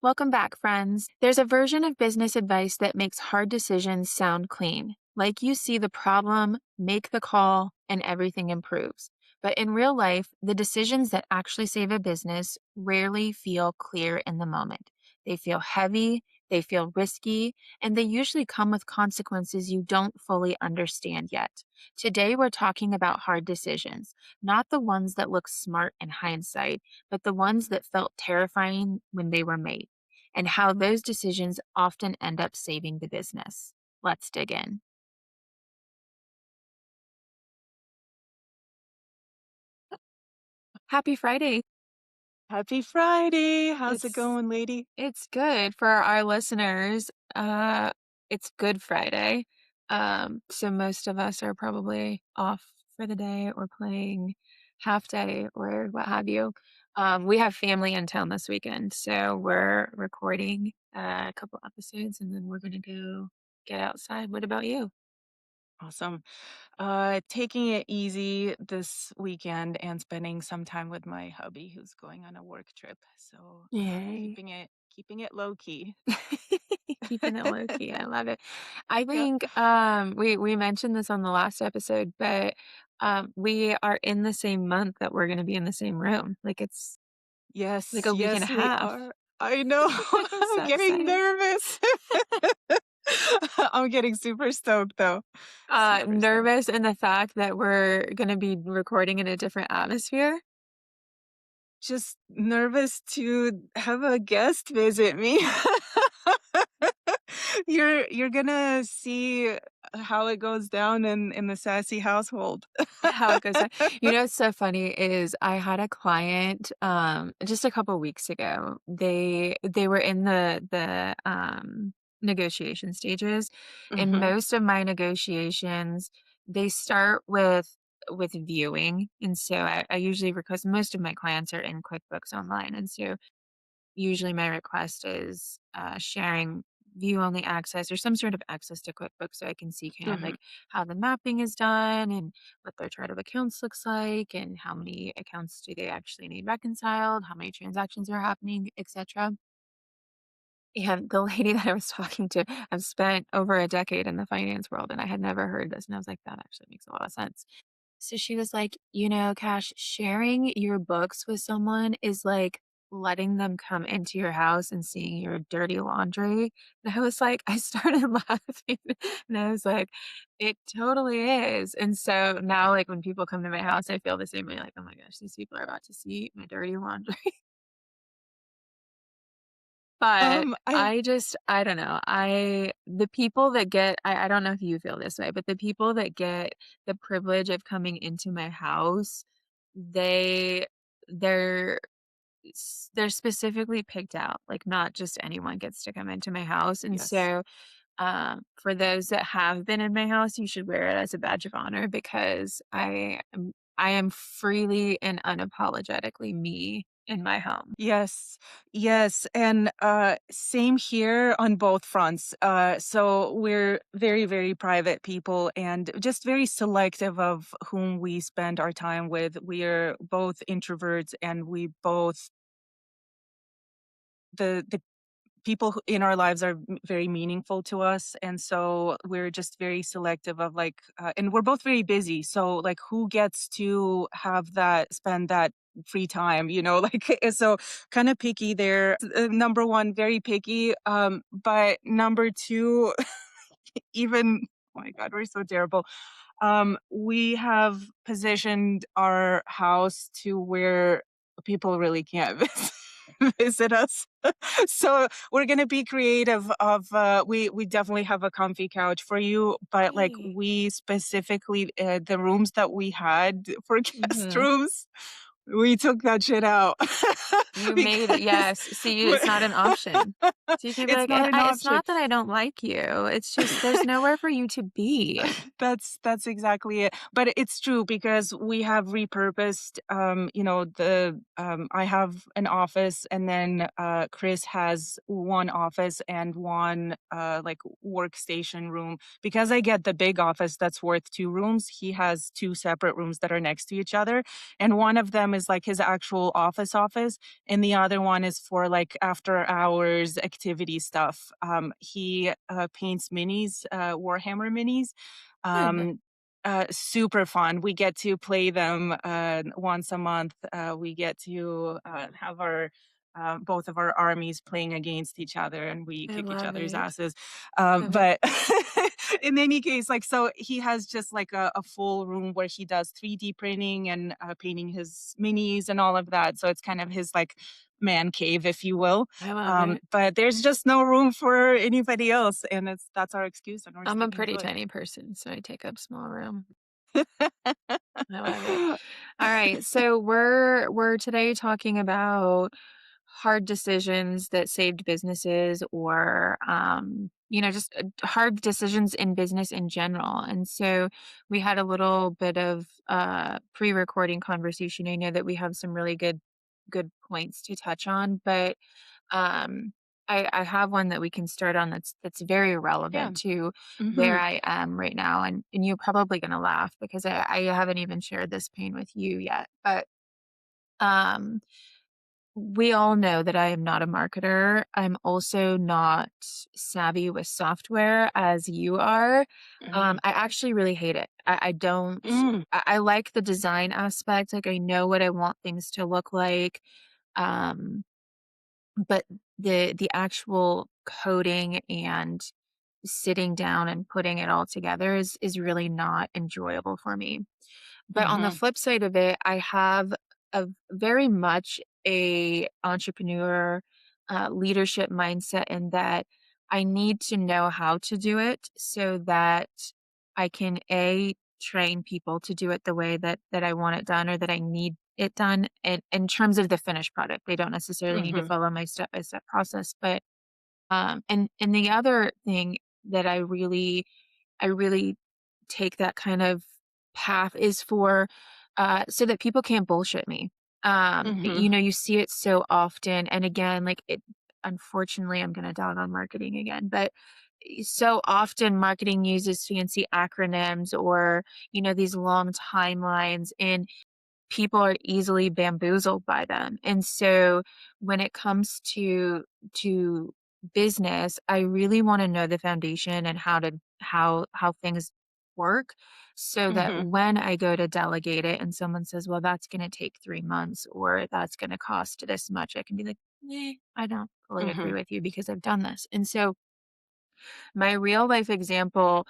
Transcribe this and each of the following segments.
Welcome back, friends. There's a version of business advice that makes hard decisions sound clean. Like you see the problem, make the call, and everything improves. But in real life, the decisions that actually save a business rarely feel clear in the moment. They feel heavy, they feel risky, and they usually come with consequences you don't fully understand yet. Today, we're talking about hard decisions, not the ones that look smart in hindsight, but the ones that felt terrifying when they were made and how those decisions often end up saving the business. Let's dig in. Happy Friday. Happy Friday. How's it It's going, lady? it's good for our listeners. It's Good Friday. So most of us are probably off for the day or playing half day or what have you. We have family in town this weekend, so we're recording a couple episodes and then we're gonna go get outside. What about you? Awesome. Taking it easy this weekend and spending some time with my hubby who's going on a work trip. So, Yay. keeping it low key. Keeping it low key. I love it. I Yep. think we mentioned this on the last episode, but we are in the same month that we're gonna be in the same room. Like it's like Yes, a week and a yes, we half. are. I know. I'm I'm so getting excited. nervous. I'm getting super stoked though. Super stoked. Nervous in the fact that we're gonna be recording in a different atmosphere. Just nervous to have a guest visit me. You're gonna see how it goes down in the Sassy household. How it goes down. You know what's so funny is I had a client, just a couple weeks ago. They were in the negotiation stages. In Mhm, most of my negotiations, they start with viewing, and so I usually request most of my clients are in QuickBooks Online, and so usually my request is sharing view only access or some sort of access to QuickBooks so I can see kind of mhm. like how the mapping is done and what their chart of accounts looks like and how many accounts do they actually need reconciled, how many transactions are happening, etc. And the lady that I was talking to, I've spent over a decade in the finance world and I had never heard this. And I was like, that actually makes a lot of sense. So she was like, Cash, sharing your books with someone is like letting them come into your house and seeing your dirty laundry. And I was like, I started laughing and I was like, it totally is. And so now, like, when people come to my house, I feel the same way like, oh my gosh, these people are about to see my dirty laundry. But I I don't know. The people that get, I don't know if you feel this way, but the people that get the privilege of coming into my house, they, they're, they're specifically picked out. Like not just anyone gets to come into my house. And Yes. so, for those that have been in my house, you should wear it as a badge of honor because I am freely and unapologetically me in my home. Yes, yes, and, same here on both fronts. So we're very, very private people and just very selective of whom we spend our time with. We are both introverts and we both the people in our lives are very meaningful to us, and so we're just very selective of like and we're both very busy, so like who gets to have that spend that free time, like so kind of picky there. Number one, very picky, but number two, even, oh my god, we're so terrible. We have positioned our house to where people really can't visit us. So we're gonna be creative of we definitely have a comfy couch for you, but like Yay. we specifically the rooms that we had for guest Mhm. rooms, we took that shit out You made it, because yes. See, it's not an option. So you can be it's like, not an It's option. not that I don't like you, it's just there's nowhere for you to be." That's exactly it. But it's true because we have repurposed, I have an office and then Chris has one office and one like workstation room. Because I get the big office that's worth two rooms, he has two separate rooms that are next to each other. And one of them is like his actual office, and the other one is for like after hours activity stuff. He paints minis, Warhammer minis. Good. Um, Super fun. We get to play them once a month. We get to have our both of our armies playing against each other, and we I kick each love other's it. asses. Love it. But in any case, like, so he has just like a full room where he does 3D printing and painting his minis and all of that. So it's kind of his like man cave, if you will. I love it. But there's just no room for anybody else, and that's our excuse, and we're I'm a sticking pretty to it. tiny person, so I take up small room. I love it. All right. So we're today talking about hard decisions that saved businesses or just hard decisions in business in general. And so we had a little bit of pre-recording conversation. I know that we have some really good points to touch on, but um I have one that we can start on that's very Yeah. relevant to where Mhm. I am right now. And you're probably gonna laugh because I haven't even shared this pain with you yet. But um we all know that I am not a marketer. I'm also not savvy with software as you are. Mm. I actually really hate it. I don't Mm. I like the design aspect. Like I know what I want things to look like. Um but the actual coding and sitting down and putting it all together is really not enjoyable for me. But on the Mhm. flip side of it, I have a very much a entrepreneur leadership mindset in that I need to know how to do it so that I can train people to do it the way that I want it done or that I need it done in terms of the finished product. They don't necessarily need to Mhm. follow my step by step process. But and the other thing that I really take that kind of path is for so that people can't bullshit me. Mhm. You see it so often, and again, like it. Unfortunately, I'm going to dog on marketing again, but so often marketing uses fancy acronyms or these long timelines, and people are easily bamboozled by them. And so when it comes to business, I really want to know the foundation and how things work so that Mhm. when I go to delegate it and someone says, "Well, that's going to take 3 months or that's going to cost this much." I can be like, I don't fully agree Mhm. with you because I've done this." And so my real life example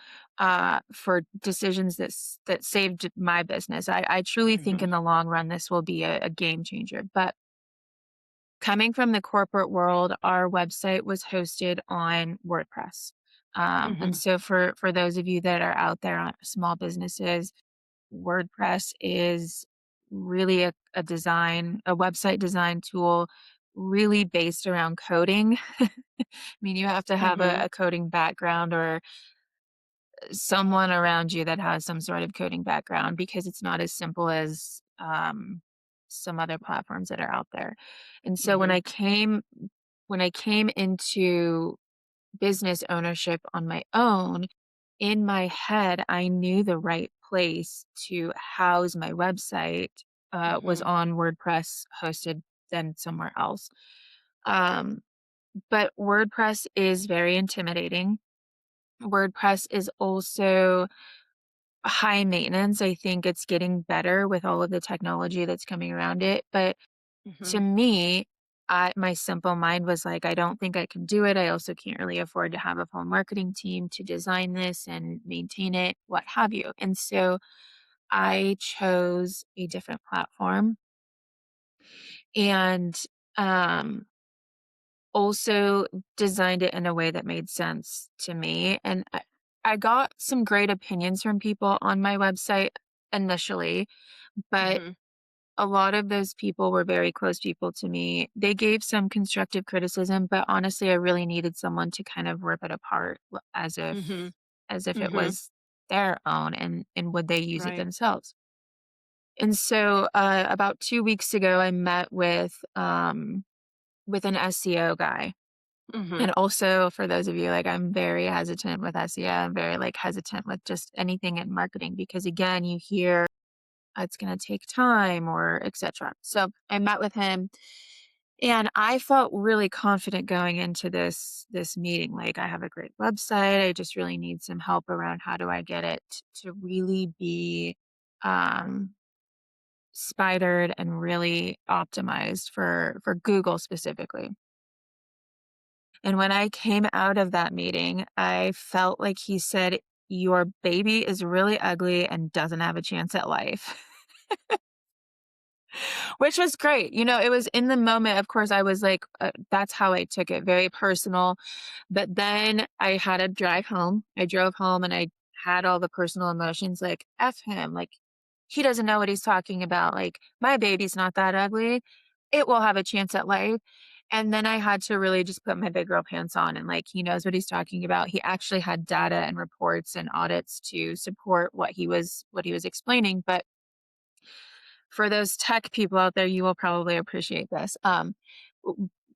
for decisions that saved my business. I truly think Mhm. in the long run this will be a game changer. But coming from the corporate world, our website was hosted on WordPress. And Mhm. so for those of you that are out there on small businesses, WordPress is really a website design tool really based around coding. I mean, you have to have Mhm. a coding background or someone around you that has some sort of coding background because it's not as simple as some other platforms that are out there. And so Mhm. when I came into business ownership on my own, in my head, I knew the right place to house my website was Mhm. on WordPress hosted than somewhere else. Um, but WordPress is very intimidating. WordPress is also high maintenance. I think it's getting better with all of the technology that's coming around it. But to Mhm. me, my simple mind was like, I don't think I can do it. I also can't really afford to have a full marketing team to design this and maintain it, what have you. And so I chose a different platform and um, also designed it in a way that made sense to me. And I got some great opinions from people on my website initially, but Mhm. a lot of those people were very close people to me. They gave some constructive criticism, but honestly, I really needed someone to kind of rip it apart Mhm. as if it Mhm. was their own and would they use it Right. themselves. And so about 2 weeks ago, I met with an SEO guy. Mhm. And also for those of you, like I'm very hesitant with SEO. I'm very like hesitant with just anything in marketing because again, you hear it's going to take time or etc. So I met with him and I felt really confident going into this meeting. Like I have a great website. I just really need some help around how do I get it to really be um spidered and really optimized for Google specifically. And when I came out of that meeting, I felt like he said, "Your baby is really ugly and doesn't have a chance at life." Which was great. It was in the moment, of course, I was like, that's how I took it, very personal. But then I had to drive home. I drove home and I had all the personal emotions like, F him. Like, he doesn't know what he's talking about. Like, my baby's not that ugly. It will have a chance at life. And then I had to really just put my big girl pants on and like, he knows what he's talking about. He actually had data and reports and audits to support what he was explaining. But for those tech people out there, you will probably appreciate this.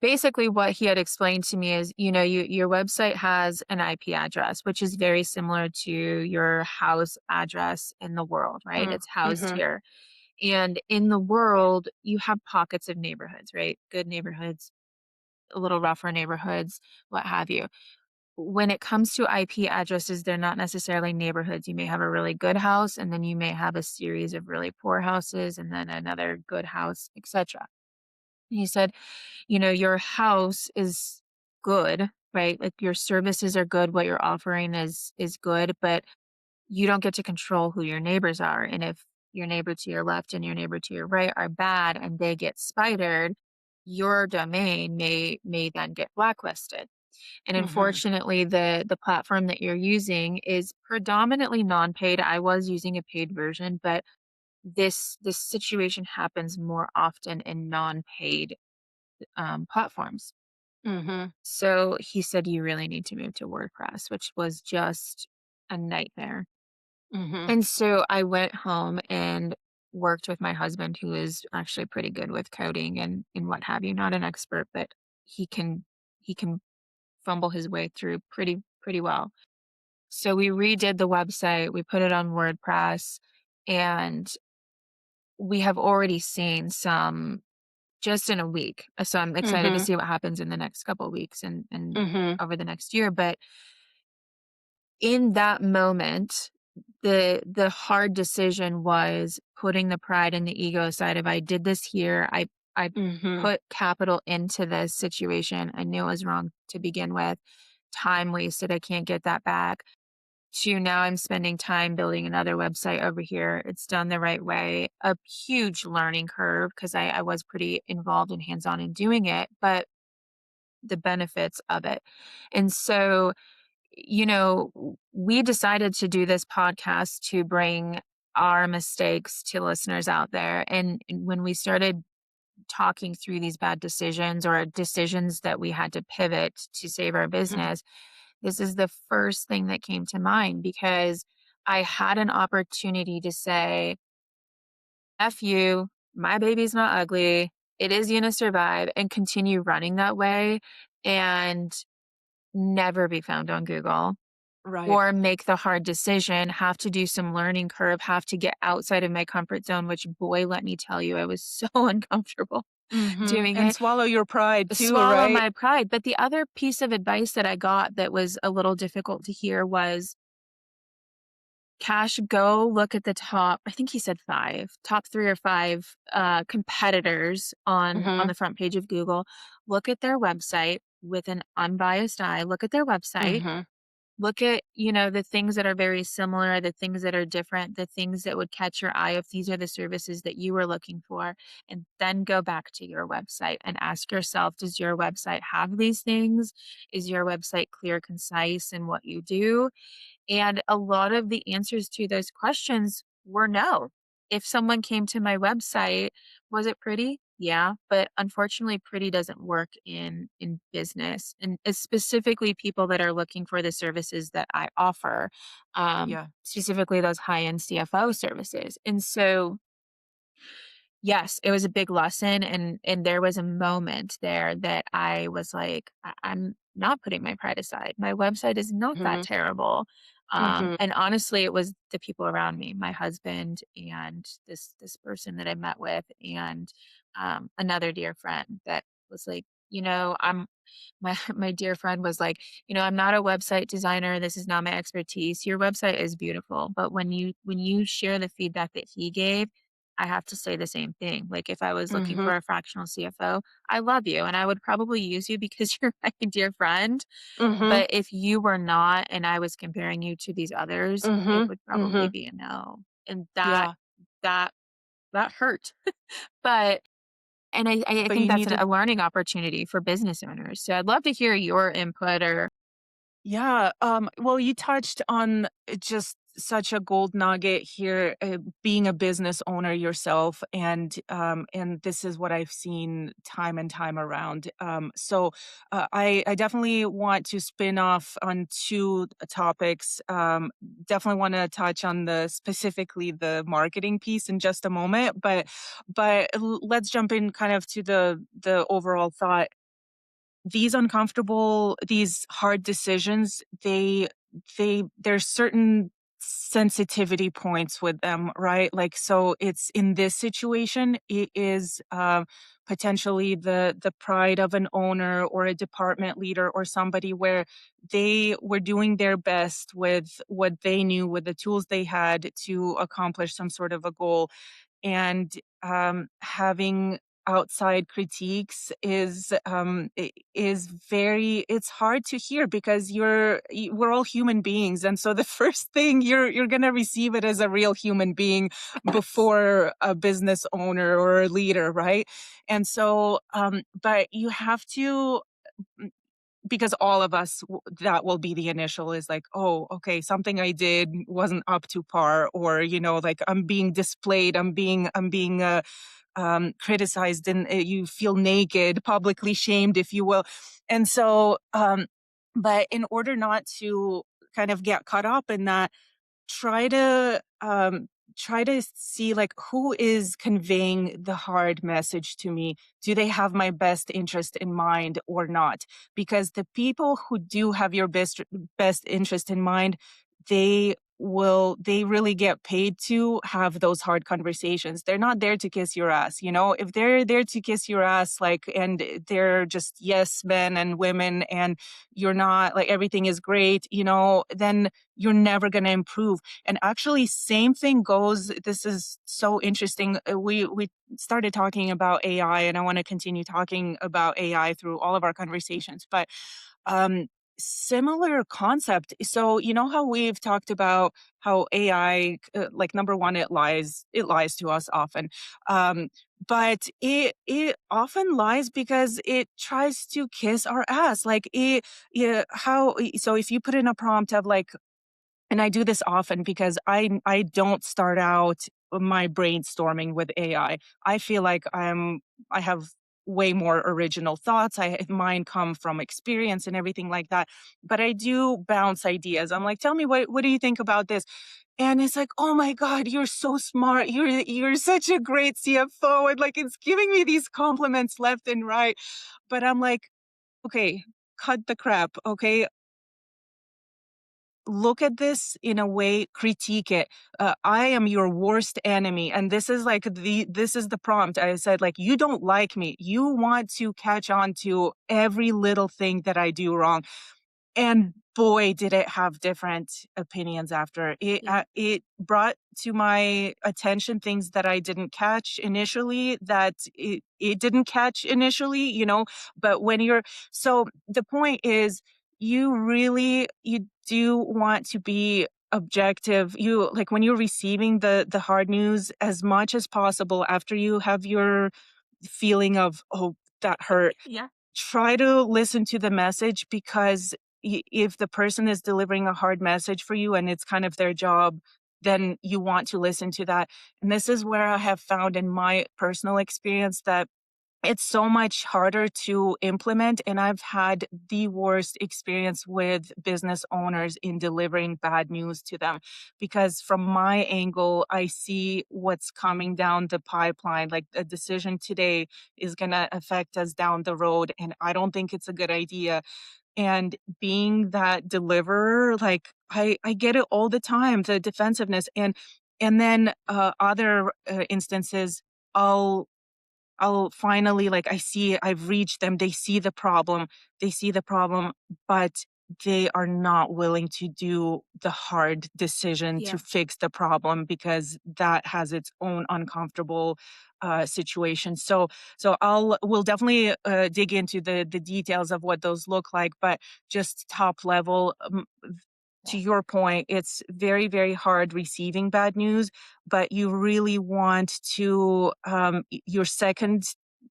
Basically, what he had explained to me is, your website has an IP address, which is very similar to your house address in the world, right? Mm. It's housed Mhm. here. And in the world, you have pockets of neighborhoods, right? Good neighborhoods, a little rougher neighborhoods, what have you. When it comes to IP addresses, they're not necessarily neighborhoods. You may have a really good house, and then you may have a series of really poor houses, and then another good house, etc. He said, your house is good, right? Like your services are good, what you're offering is good, but you don't get to control who your neighbors are. And if your neighbor to your left and your neighbor to your right are bad and they get spidered, your domain may then get blacklisted. And Mhm. unfortunately, the platform that you're using is predominantly non-paid. I was using a paid version, but this situation happens more often in non-paid platforms. Mhm. So he said you really need to move to WordPress, which was just a nightmare. Mhm. And so I went home and worked with my husband, who is actually pretty good with coding and what have you. Not an expert, but he can fumble his way through pretty well. So we redid the website, we put it on WordPress, and we have already seen some just in a week. So I'm excited to Mhm. see what happens in the next couple of weeks and Mhm. over the next year. But in that moment, the hard decision was putting the pride and the ego aside of I did this here. I Mhm. put capital into this situation. I knew it was wrong to begin with. Time wasted. I can't get that back. To now I'm spending time building another website over here. It's done the right way. A huge learning curve because I was pretty involved and hands on in doing it, but the benefits of it. And so, we decided to do this podcast to bring our mistakes to listeners out there. And when we started talking through these bad decisions or decisions that we had to pivot to save our Mhm. business, this is the first thing that came to mind because I had an opportunity to say, F you, my baby's not ugly. It is going to survive and continue running that way and never be found on Google Right. or make the hard decision, have to do some learning curve, have to get outside of my comfort zone, which boy, let me tell you, I was so uncomfortable Mhm. doing And it. swallow your pride too, Swallow right? my pride. But the other piece of advice that I got that was a little difficult to hear was, Cash, go look at the top, I think he said 5, top 3 or 5, competitors on Mhm. the front page of Google. Look at their website with an unbiased eye. Look at their website. Mhm. Look at, the things that are very similar, the things that are different, the things that would catch your eye if these are the services that you were looking for, and then go back to your website and ask yourself, does your website have these things? Is your website clear, concise in what you do? And a lot of the answers to those questions were no. If someone came to my website, was it pretty? Yeah, but unfortunately pretty doesn't work in business and it's specifically people that are looking for the services that I offer. Yeah. Specifically those high-end CFO services. And so Yes, it was a big lesson, and there was a moment there that I was like, I'm not putting my pride aside. My website is not that Mhm. terrible." Mhm. And honestly, it was the people around me, my husband and this person that I met with, and another dear friend that was like, my dear friend was like, I'm not a website designer. This is not my expertise. Your website is beautiful, but when you share the feedback that he gave, I have to say the same thing. Like if I was looking Mhm. for a fractional CFO, I love you and I would probably use you because you're my dear friend. Mhm. But if you were not and I was comparing you to these others, it Mhm. would probably Mhm. be a no. And that Yeah. that that hurt. But and I But think you that's needed a learning opportunity for business owners. So I'd love to hear your input or Yeah, well, you touched on just such a gold nugget here, being a business owner yourself, and this is what I've seen time and time around. I definitely want to spin off on two topics. Definitely want to touch on the specifically the marketing piece in just a moment, but let's jump in kind of to the overall thought. These hard decisions, there's certain sensitivity points with them, right? Like, so it's in this situation, it is, potentially the pride of an owner or a department leader or somebody where they were doing their best with what they knew, with the tools they had to accomplish some sort of a goal, and having outside critiques is very, it's hard to hear because we're all human beings, and so the first thing you're going to receive it as a real human being before a business owner or a leader, right? And so but you have to, because all of us, that will be the initial, is like, oh, okay, something I did wasn't up to par, or like, I'm being displayed, I'm being criticized, and you feel naked, publicly shamed, if you will. And so but in order not to kind of get caught up in that, try to try to see, like, who is conveying the hard message to me. Do they have my best interest in mind or not? Because the people who do have your best interest in mind, they really get paid to have those hard conversations. They're not there to kiss your ass. If they're there to kiss your ass, like, and they're just yes men and women, and you're not, like, everything is great, then you're never going to improve. And actually, same thing goes. This is so interesting. We started talking about AI, and I want to continue talking about AI through all of our conversations. But um, similar concept. So how we've talked about how AI, like, number one, it lies to us often. Um, but it often lies because it tries to kiss our ass. Like, yeah, so if you put in a prompt of, like, and I do this often because I don't start out my brainstorming with AI. I feel like I have way more original thoughts. Mine come from experience and everything like that. But I do bounce ideas. I'm like, tell me, what do you think about this? And it's like, oh my God, you're so smart. You're such a great CFO. And, like, it's giving me these compliments left and right. But I'm like, okay, cut the crap. Okay, look at this in a way, critique it. I am your worst enemy, and this is the prompt. I said, like, you don't like me, you want to catch on to every little thing that I do wrong. And boy, did it have different opinions after. yeah. It brought to my attention things that I didn't catch initially, that it didn't catch initially, but when you're so the point is, you do want to be objective. You, like, when you're receiving the hard news, as much as possible, after you have your feeling of, oh, that hurt, Yeah. try to listen to the message, because if the person is delivering a hard message for you and it's kind of their job, then you want to listen to that. And this is where I have found in my personal experience that it's so much harder to implement, and I've had the worst experience with business owners in delivering bad news to them, because from my angle I see what's coming down the pipeline. Like, a decision today is going to affect us down the road, and I don't think it's a good idea. And being that deliverer, like, I get it all the time, the defensiveness. And then other instances, I'll I'll finally, like, I see I've reached them, they see the problem, but they are not willing to do the hard decision to Yeah. fix the problem, because that has its own uncomfortable situation. So we'll definitely dig into the details of what those look like, but just top level, to your point, it's very, very hard receiving bad news, but you really want to, your second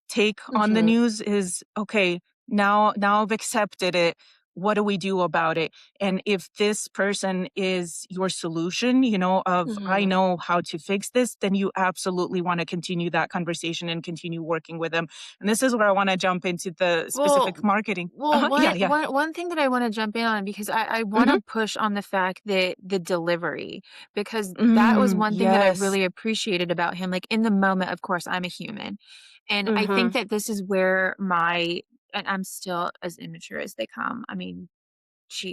take on the Mhm. news is, okay, now I've accepted it. What do we do about it? And if this person is your solution, of I Mhm. know how to fix this, then you absolutely want to continue that conversation and continue working with them. And this is where I want to jump into the specific Well marketing. well, Yeah, one yeah. one one thing that I wanna jump in on because I wanna Hmm. push on the fact that the delivery, because that was one thing that I Yes. really appreciated about him, like, in the moment, of course, I'm a human, and I think Mhm. that this is where my and I'm still as immature as they come. I mean,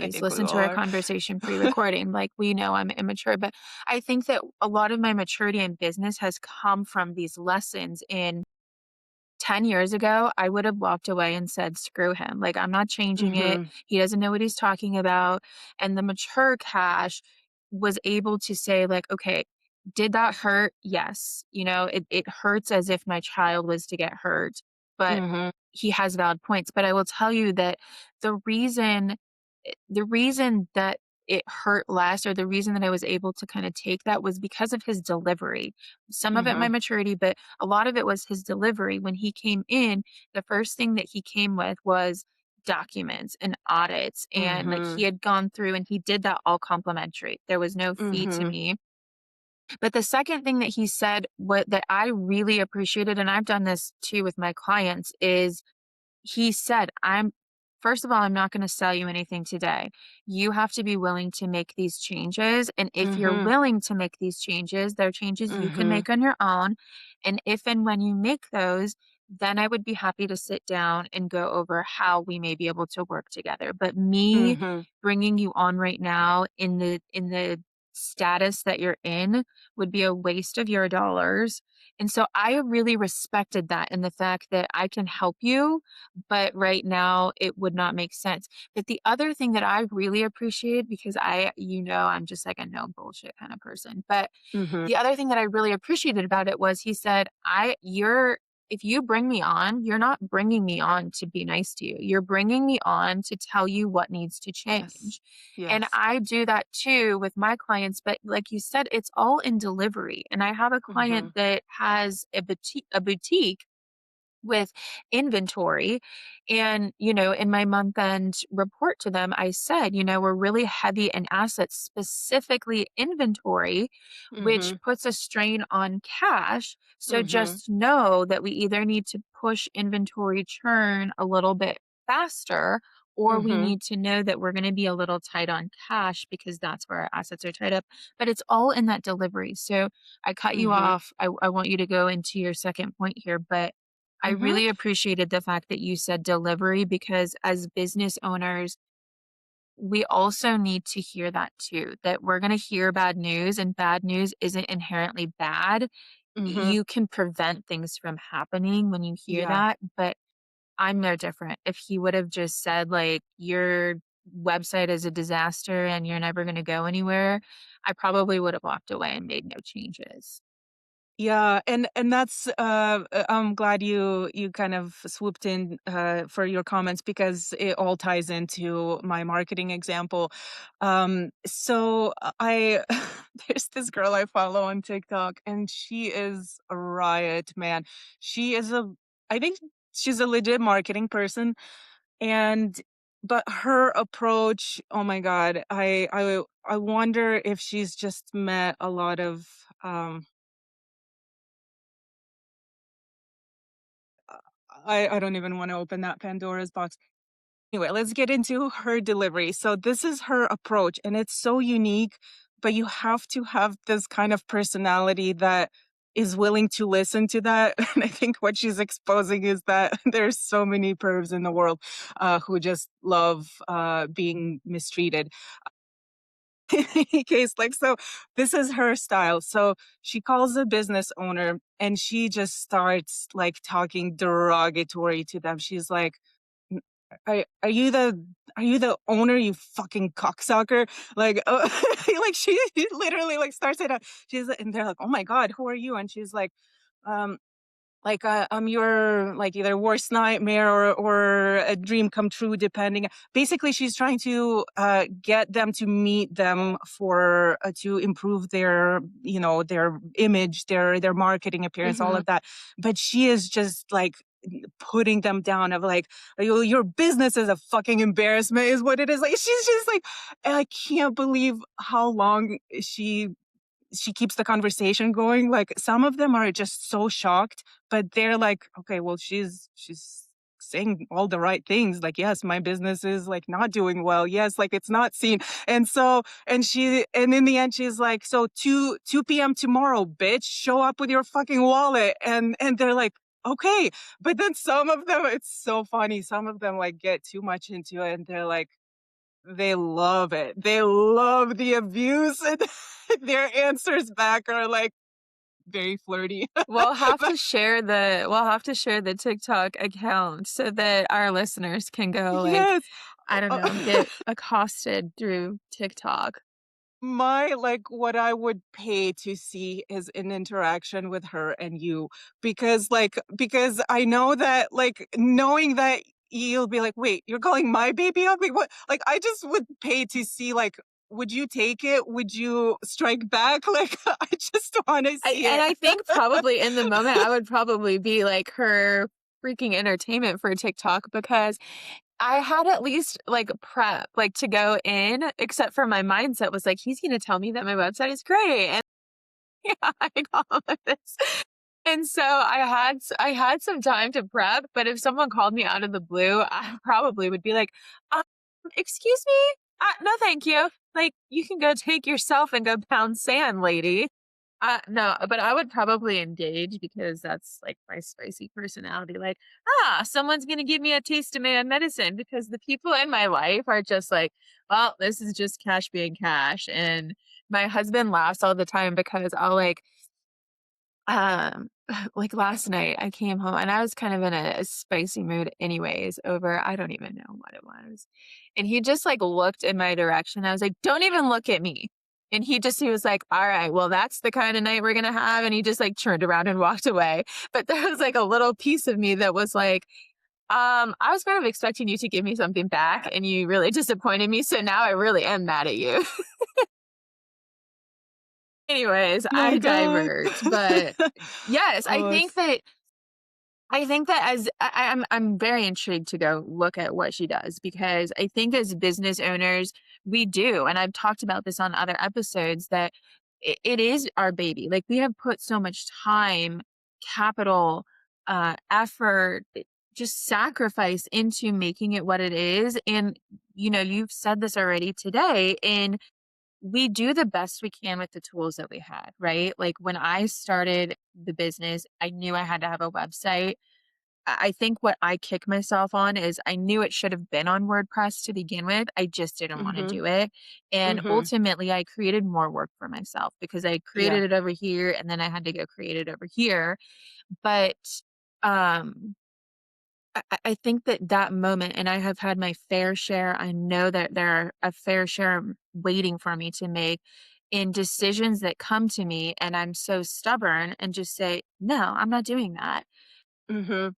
I geez, think we listen to our are. conversation pre-recording, like, we know I'm immature, but I think that a lot of my maturity in business has come from these lessons in 10 years ago, I would have walked away and said, "Screw him. Like, I'm not changing it. Mhm. He doesn't know what he's talking about." And the mature Cash was able to say, like, "Okay, did that hurt? Yes. It hurts as if my child was to get hurt, but Mhm. he has valid points." But I will tell you that the reason that it hurt less, or the reason that I was able to kind of take that, was because of his delivery. Some of it my Mhm. maturity, but a lot of it was his delivery. When he came in, the first thing that he came with was documents and audits, and like he Mhm. had gone through and he did that all complimentary. There was no fee to Mhm. me. But the second thing that he said, what that I really appreciated, and I've done this too with my clients, is he said, "I'm first of all, I'm not gonna sell you anything today. You have to be willing to make these changes, and if you're Mhm. willing to make these changes, they're changes you can Mhm. make on your own, and if and when you make those, then I would be happy to sit down and go over how we may be able to work together. But me Mhm. bringing you on right now in the status that you're in would be a waste of your dollars." And so I really respected that, and the fact that I can help you, but right now it would not make sense. But the other thing that I really appreciate, because I'm just like a no bullshit kind of person. But Mhm. the other thing that I really appreciated about it was he said, if you bring me on, you're not bringing me on to be nice to you. You're bringing me on to tell you what needs to Yes. change. And Yes. I do that too with my clients. But like you said, it's all in delivery. And I have a client Mhm. that has a boutique with inventory. And, in my month end report to them, I said, we're really heavy in assets, specifically inventory, which Mhm. puts a strain on cash. So Mhm. just know that we either need to push inventory churn a little bit faster, or we Mhm. need to know that we're going to be a little tight on cash because that's where our assets are tied up. But it's all in that delivery. So I cut you Mhm. off. I want you to go into your second point here, but I Mhm. really appreciated the fact that you said delivery, because as business owners, we also need to hear that too, that we're going to hear bad news, and bad news isn't inherently bad. Mhm. You can prevent things from happening when you hear Yeah. that. But I'm no different. If he would have just said, like, your website is a disaster and you're never going to go anywhere, I probably would have walked away and made no changes. Yeah, and that's I'm glad you kind of swooped in for your comments, because it all ties into my marketing example. So I there's this girl I follow on TikTok, and she is a riot, man. She is a I think she's a legit marketing person, and but her approach, oh my God, I wonder if she's just met a lot of I don't even wanna open that Pandora's box. Anyway, let's get into her delivery. So this is her approach, and it's so unique, but you have to have this kind of personality that is willing to listen to that. And I think what she's exposing is that there's so many pervs in the world who just love being mistreated. In any case, like, so this is her style. So she calls a business owner and she just starts like talking derogatory to them. She's like, "N- are you the owner, you fucking cocksucker?" Like, like she literally like starts it up. And they're like, "Oh my god, who are you?" And she's um, like, I'm your, like, either worst nightmare or a dream come true, depending. Basically, she's trying to, get them to meet them for to improve their, you know, their image, their marketing appearance, all Mhm. of that. But she is just, like, putting them down of, like, your business is a fucking embarrassment," is what it is. Like, she's just like, I can't believe how long she keeps the conversation going. Like, some of them are just so shocked, but they're like, okay, well, she's saying all the right things. Like, yes, my business is like not doing well. Yes, like it's not seen. And so, and in the end, she's like, so 2 p.m. tomorrow, bitch, show up with your fucking wallet. And they're like, okay. But then some of them, it's so funny. Some of them like get too much into it and they're like, they love it. They love the abuse, and their answers back are, like, very flirty. But We'll have to share the TikTok account so that our listeners can go, like, yes. I don't know, get accosted through TikTok. My like, what I would pay to see is an interaction with her and you, because I know that, like, knowing that you'll be like, "Wait, you're calling my baby ugly? What?" Like, I just would pay to see, like, would you take it? Would you strike back? Like, I just wanna see it. I think probably in the moment, I would probably be like her freaking entertainment for TikTok because I had at least like prep, like to go in, except for my mindset was like, he's going to tell me that my website is great. And yeah, I got all of this. And so I had some time to prep, but if someone called me out of the blue, I probably would be like, excuse me? No, thank you. Like, you can go take yourself and go pound sand, lady. No, but I would probably engage because that's like my spicy personality. Like, someone's gonna give me a taste of my own medicine because the people in my life are just like, well, this is just Cash being Cash. And my husband laughs all the time because I'll um, like last night I came home and I was kind of in a spicy mood anyways over I don't even know what it was. And he just like looked in my direction. I was like, "Don't even look at me." And he was like, "All right, well, that's the kind of night we're gonna have." And he just like turned around and walked away. But there was like a little piece of me that was like, I was kind of expecting you to give me something back and you really disappointed me. So now I really am mad at you." Anyways, My I god. divert. But yes, Oh, it's I think that as I'm very intrigued to go look at what she does because I think as business owners, we do, and I've talked about this on other episodes that it is our baby. Like we have put so much time, capital, effort, just sacrifice into making it what it is. And you know, you've said this already today, and we do the best we can with the tools that we had, right? Like when I started the business, I knew I had to have a website. I think what I kick myself on is I knew it should have been on WordPress to begin with. I just didn't want to mhm, do it. And mhm. ultimately, I created more work for myself because I Yeah. created it over here and then I had to go create it over here. But um, I think that that moment, and I have had my fair share, I know that there are a fair share waiting for me to make in decisions that come to me. And I'm so stubborn and just say, no, I'm not doing that Mhm,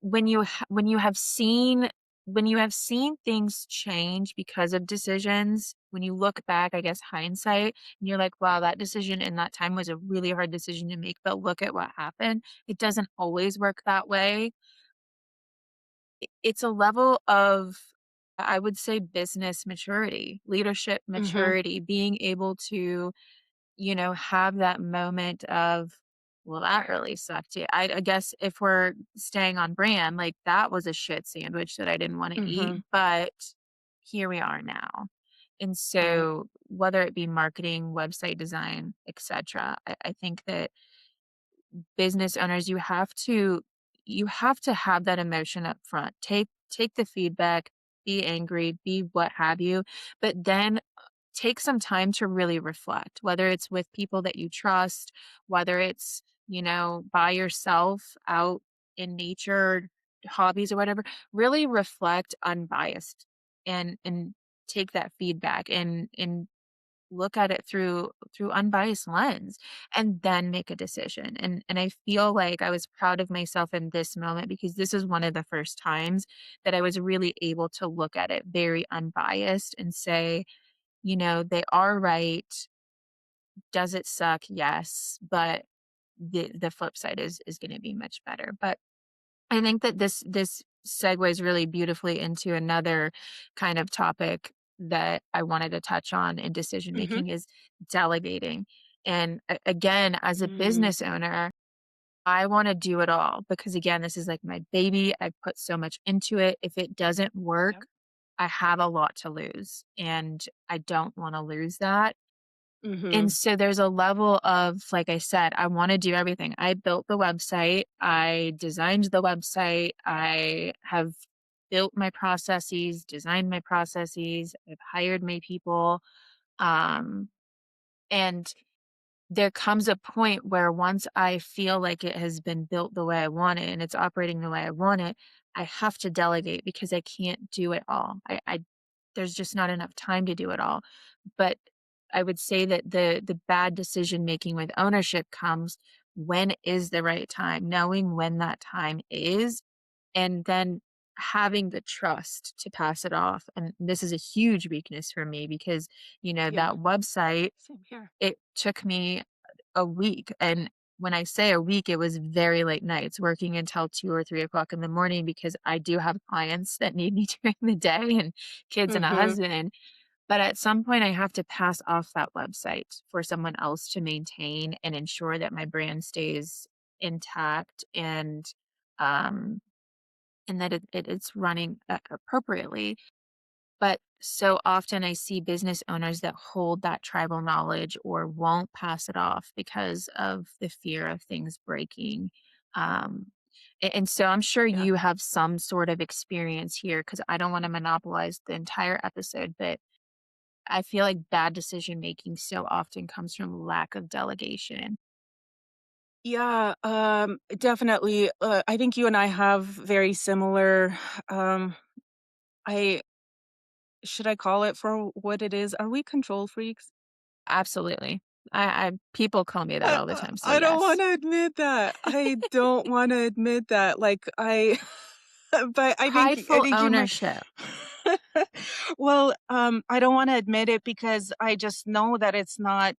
when you have seen when you have seen things change because of decisions, when you look back, I guess hindsight, and you're like, wow, that decision in that time was a really hard decision to make, but look at what happened. It doesn't always work that way. It's a level of, I would say, business maturity, leadership mhm. maturity, being able to, you know, have that moment of well, that really sucked. Yeah, I guess if we're staying on brand, like that was a shit sandwich that I didn't want to eat, Mhm. but here we are now. And Right. so whether it be marketing, website design, etc., I think that business owners, you have to have that emotion up front. Take the feedback, be angry, be what have you, but then take some time to really reflect, whether it's with people that you trust, whether it's, by yourself out in nature, hobbies or whatever, really reflect unbiased and take that feedback and look at it through unbiased lens and then make a decision. And I feel like I was proud of myself in this moment because this is one of the first times that I was really able to look at it very unbiased and say, they are right. Does it suck? Yes, but the flip side is going to be much better. But I think that this segues really beautifully into another kind of topic that I wanted to touch on in decision Mhm. making is delegating. And again, as a Mm. business owner, I want to do it all because again, this is like my baby. I put so much into it. If it doesn't Yep. work, I have a lot to lose and I don't want to lose that. And Mhm. so there's a level of, like I said, I want to do everything. I built the website, I designed the website, I have built my processes, designed my processes, I've hired my people. Um, and there comes a point where once I feel like it has been built the way I want it and it's operating the way I want it, I have to delegate because I can't do it all. There's just not enough time to do it all. But I would say that the bad decision making with ownership comes when is the right time, knowing when that time is, and then having the trust to pass it off. And this is a huge weakness for me because, that Yeah. website, Same here. it took me a week. And when I say a week, it was very late nights, working until 2 or 3 o'clock in the morning because I do have clients that need me during the day and kids and a Mhm. husband. But at some point, I have to pass off that website for someone else to maintain and ensure that my brand stays intact um, and that it's running appropriately. But so often I see business owners that hold that tribal knowledge or won't pass it off because of the fear of things breaking. Um, and so I'm sure Yeah. you have some sort of experience here because I don't want to monopolize the entire episode, but I feel like bad decision making so often comes from lack of delegation. Yeah, definitely. I think you and I have very similar, um, I should I call it for what it is? Are we control freaks? Absolutely. I people call me that all the time. So I don't yes. wanna admit that. I don't wanna admit that. Like, I but I Prideful think you might ownership. Well, I don't wanna admit it because I just know that it's not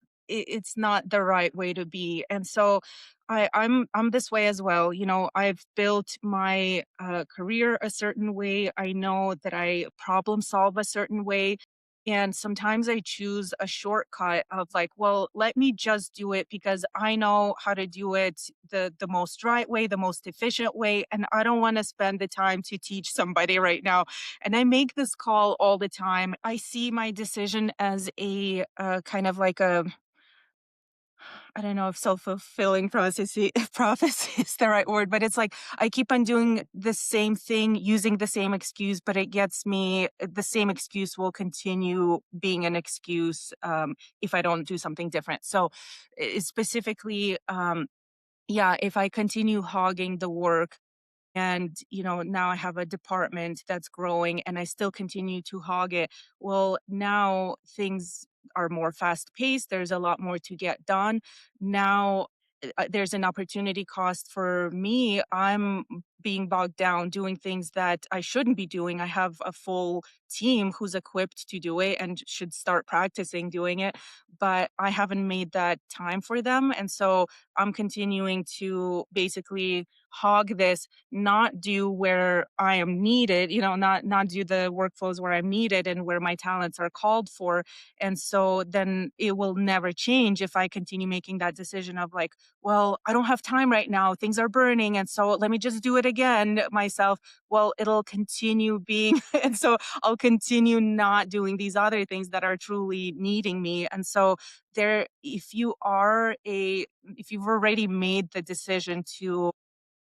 the right way to be, and so I'm this way as well. I've built my, career a certain way. I know that I problem solve a certain way, and sometimes I choose a shortcut of like, well, let me just do it because I know how to do it the most right way, the most efficient way, and I don't want to spend the time to teach somebody right now. And I make this call all the time. I see my decision as a kind of like a, I don't know if self-fulfilling prophecy prophecy is the right word, but it's like I keep on doing the same thing, using the same excuse, but it gets me the same excuse will continue being an excuse if I don't do something different. So specifically, yeah, if I continue hogging the work, and now I have a department that's growing and I still continue to hog it, well, now things are more fast paced, there's a lot more to get done now. There's an opportunity cost for me. I'm being bogged down doing things that I shouldn't be doing. I have a full team who's equipped to do it and should start practicing doing it, but I haven't made that time for them, and so I'm continuing to basically hog this, not do where I am needed, not do the workflows where I'm needed and where my talents are called for. And so then it will never change if I continue making that decision of like, well, I don't have time right now. Things are burning. And so let me just do it again myself. Well, it'll continue being, and so I'll continue not doing these other things that are truly needing me. And so there, if you've already made the decision to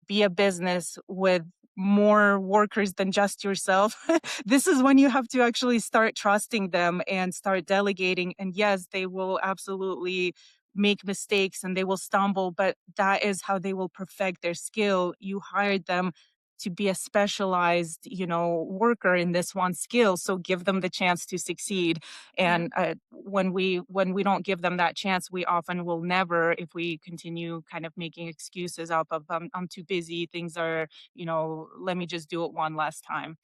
be a business with more workers than just yourself, this is when you have to actually start trusting them and start delegating. And yes, they will absolutely make mistakes and they will stumble, but that is how they will perfect their skill. You hired them to be a specialized, worker in this one skill. So give them the chance to succeed. Yeah. And when we don't give them that chance, we often will never, if we continue kind of making excuses up of I'm too busy, things are, let me just do it one last time.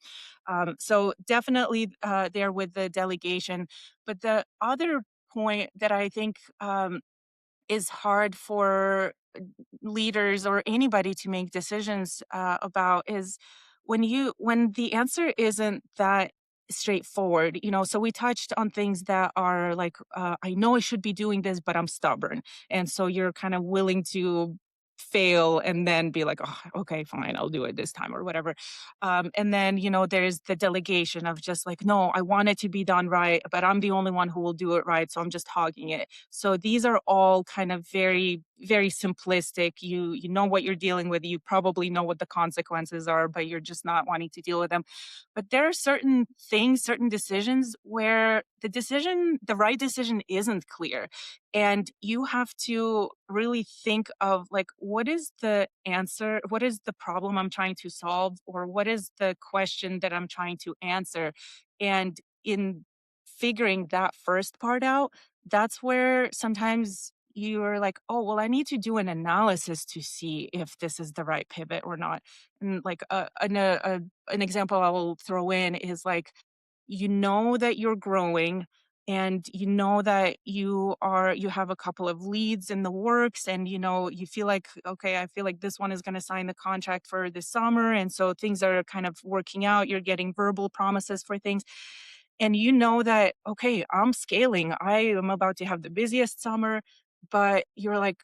So definitely there with the delegation. But the other point that I think is hard for leaders or anybody to make decisions about is when the answer isn't that straightforward. So we touched on things that are like, I know I should be doing this, but I'm stubborn. And so you're kind of willing to fail and then be like, oh, okay, fine, I'll do it this time or whatever. And then there's the delegation of just like, no, I want it to be done right, but I'm the only one who will do it right, so I'm just hogging it. So these are all kind of very, very simplistic. You know what you're dealing with. You probably know what the consequences are, but you're just not wanting to deal with them. But there are certain things, certain decisions where the right decision isn't clear. And you have to really think of like, what is the answer? What is the problem I'm trying to solve? Or what is the question that I'm trying to answer? And in figuring that first part out, that's where sometimes you're like, oh, well, I need to do an analysis to see if this is the right pivot or not. And like an example I will throw in is like, that you're growing and that you have a couple of leads in the works, and you feel like, okay, I feel like this one is going to sign the contract for this summer, and so things are kind of working out, you're getting verbal promises for things, and that, okay, I'm scaling, I am about to have the busiest summer, but you're like,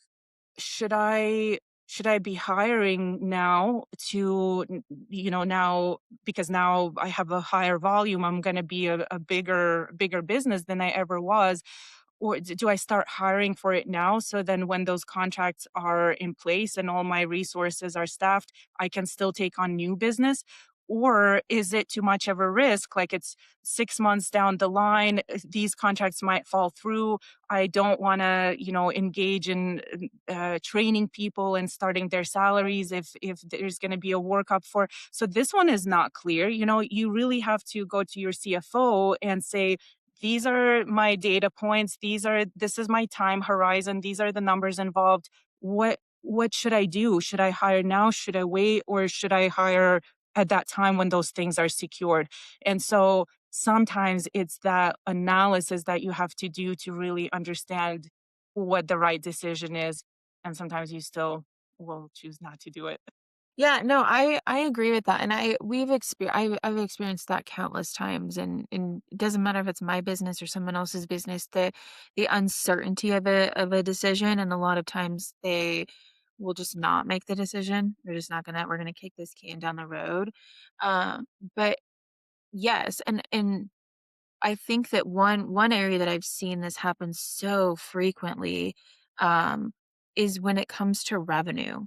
should I should I be hiring now to now, because now I have a higher volume, I'm going to be a bigger business than I ever was, or do I start hiring for it now so then when those contracts are in place and all my resources are staffed, I can still take on new business? Or is it too much of a risk? Like it's 6 months down the line, these contracts might fall through. I don't want to, engage in training people and starting their salaries if there's going to be a workup for. So this one is not clear. You really have to go to your CFO and say, these are my data points, this is my time horizon, these are the numbers involved. What should I do? Should I hire now? Should I wait? Or should I hire at that time when those things are secured? And so sometimes it's that analysis that you have to do to really understand what the right decision is. And sometimes you still will choose not to do it. Yeah, no, I agree with that, and I've experienced that countless times, and it doesn't matter if it's my business or someone else's business, the uncertainty of a decision, and a lot of times they will just not make the decision. They're just not gonna we're gonna kick this can down the road. But yes, and I think that one area that I've seen this happen so frequently, um, is when it comes to revenue,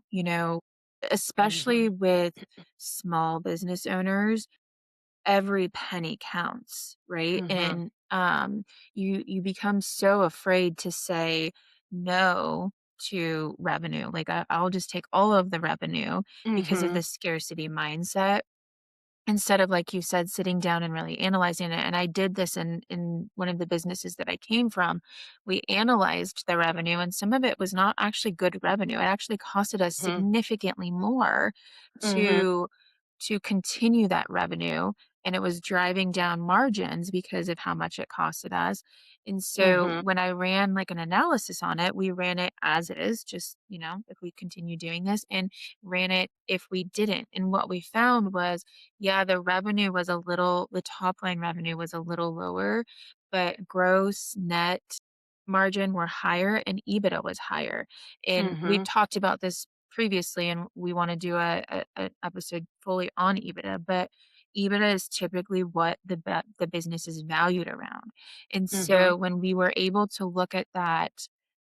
especially Mhm. with small business owners, every penny counts, right? Mhm. And you become so afraid to say no to revenue. Like I'll just take all of the revenue because of Mhm. the scarcity mindset. Instead of, like you said, sitting down and really analyzing it, and I did this in one of the businesses that I came from. We analyzed the revenue, and some of it was not actually good revenue. It actually costed us Mhm. significantly more Mhm. to to continue that revenue. and it was driving down margins because of how much it costed us. And so Mhm. when I ran like an analysis on it, we ran it as is, just, if we continue doing this, and ran it if we didn't. And what we found was, yeah, the top line revenue was a little lower, but gross, net margin were higher and EBITDA was higher. And we've Mhm. talked about this previously, and we want to do an episode fully on EBITDA, but EBITDA is typically what the business is valued around. And Mhm. so when we were able to look at that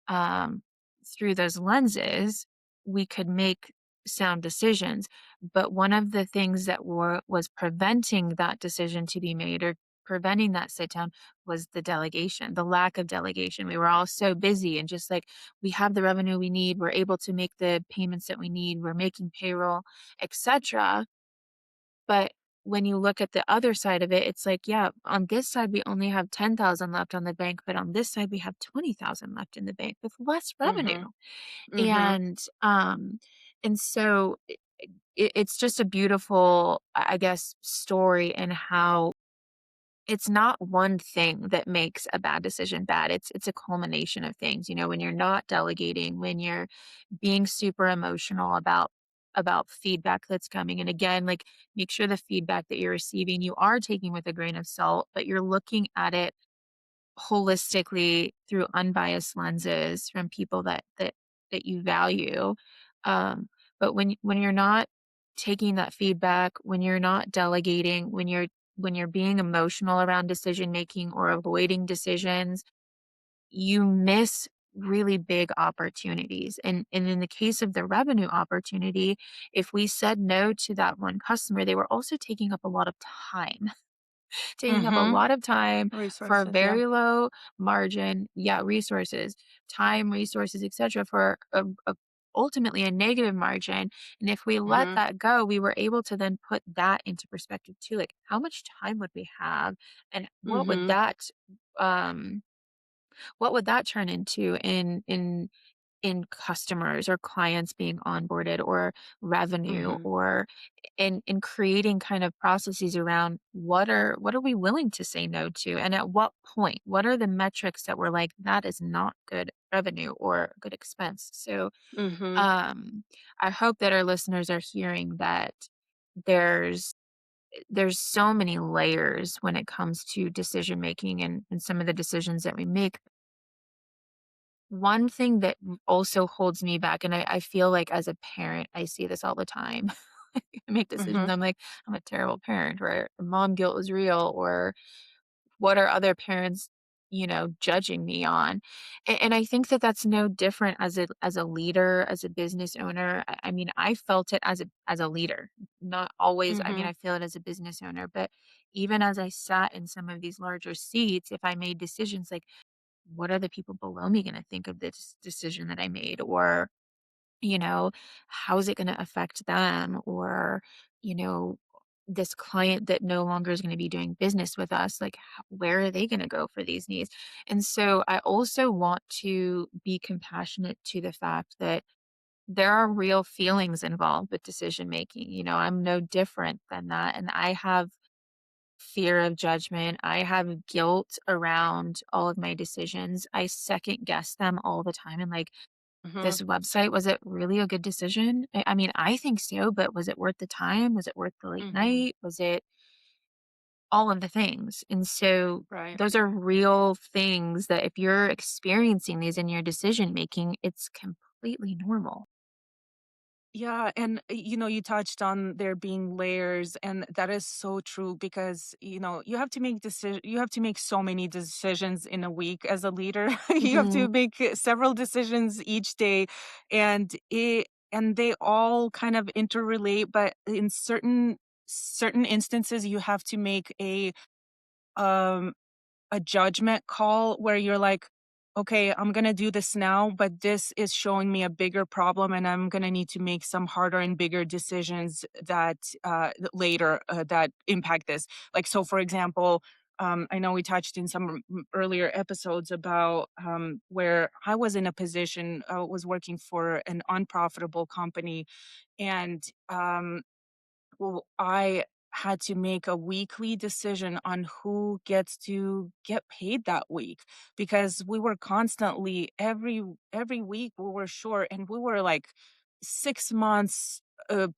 um, through those lenses, we could make sound decisions. But one of the things that was preventing that decision to be made, or preventing that sit down, was the delegation, the lack of delegation. We were all so busy and just like, we have the revenue we need, we're able to make the payments that we need, we're making payroll, etc. But when you look at the other side of it, it's like, yeah, on this side we only have 10,000 left on the bank, but on this side we have 20,000 left in the bank with less revenue. Mhm. Mhm. And so it's just a beautiful, I guess, story, and how it's not one thing that makes a bad decision bad. It's a culmination of things. When you're not delegating, when you're being super emotional about feedback that's coming. And again, like, make sure the feedback that you're receiving, you are taking with a grain of salt, but you're looking at it holistically through unbiased lenses from people that you value. Um, but when you're not taking that feedback, when you're not delegating, when you're being emotional around decision making or avoiding decisions, you miss really big opportunities. And in the case of the revenue opportunity, if we said no to that one customer, they were also taking up a lot of time. Taking up a Mhm. lot of time for a Resources, yeah. very low margin. Yeah, resources, time, resources, etc., for ultimately a negative margin. And if we let Mhm. that go, we were able to then put that into perspective too. Like, how much time would we have, and Mhm. um what would that turn into in customers or clients being onboarded, or revenue, Mhm. or in creating kind of processes around what are we willing to say no to, and at what point, what are the metrics that we're like, that is not good revenue or good expense. So Mhm. um I hope that our listeners are hearing that there's there's so many layers when it comes to decision making, and some of the decisions that we make. One thing that also holds me back, and I feel like as a parent, I see this all the time. I make decisions, Mhm. I'm like, I'm a terrible parent, or mom guilt is real, or what are other parents, judging me on? And I think that that's no different as a leader, as a business owner. I mean, I felt it as a leader, not always. I mean, Mhm. I feel it as a business owner, but even as I sat in some of these larger seats, if I made decisions like, what are the people below me going to think of this decision that I made? Or, you know, how is it going to affect them? Or, you know, this client that no longer is going to be doing business with us, like, where are they going to go for these needs? And so I also want to be compassionate to the fact that there are real feelings involved with decision making. I'm no different than that. And I have fear of judgment. I have guilt around all of my decisions. I second guess them all the time. And like, Mhm. this website, was it really a good decision? I mean, I think so, but was it worth the time? Was it worth the late Mhm. night? Was it all of the things? And so Right. those are real things that if you're experiencing these in your decision making, it's completely normal. Yeah, and you touched on there being layers, and that is so true because you have to make so many decisions in a week as a leader. You have to Hmm. make several decisions each day, and they all kind of interrelate, but in certain instances you have to make um a judgment call where you're like, okay, I'm going to do this now, but this is showing me a bigger problem and I'm going to need to make some harder and bigger decisions later that impact this. Like, so for example, I know we touched in some earlier episodes about where I was in a position, was working for an unprofitable company. And well, had to make a weekly decision on who gets to get paid that week, because we were constantly every week we were short, and we were like 6 months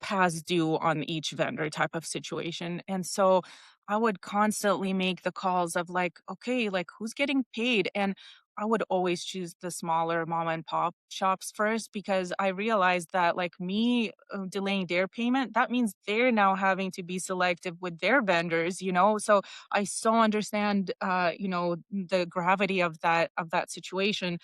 past due on each vendor type of situation. And so I would constantly make the calls of like, okay, like who's getting paid? And I would always choose the smaller mom and pop shops first, because I realized that like me delaying their payment, that means they're now having to be selective with their vendors, you know? So I so understand, the gravity of that situation.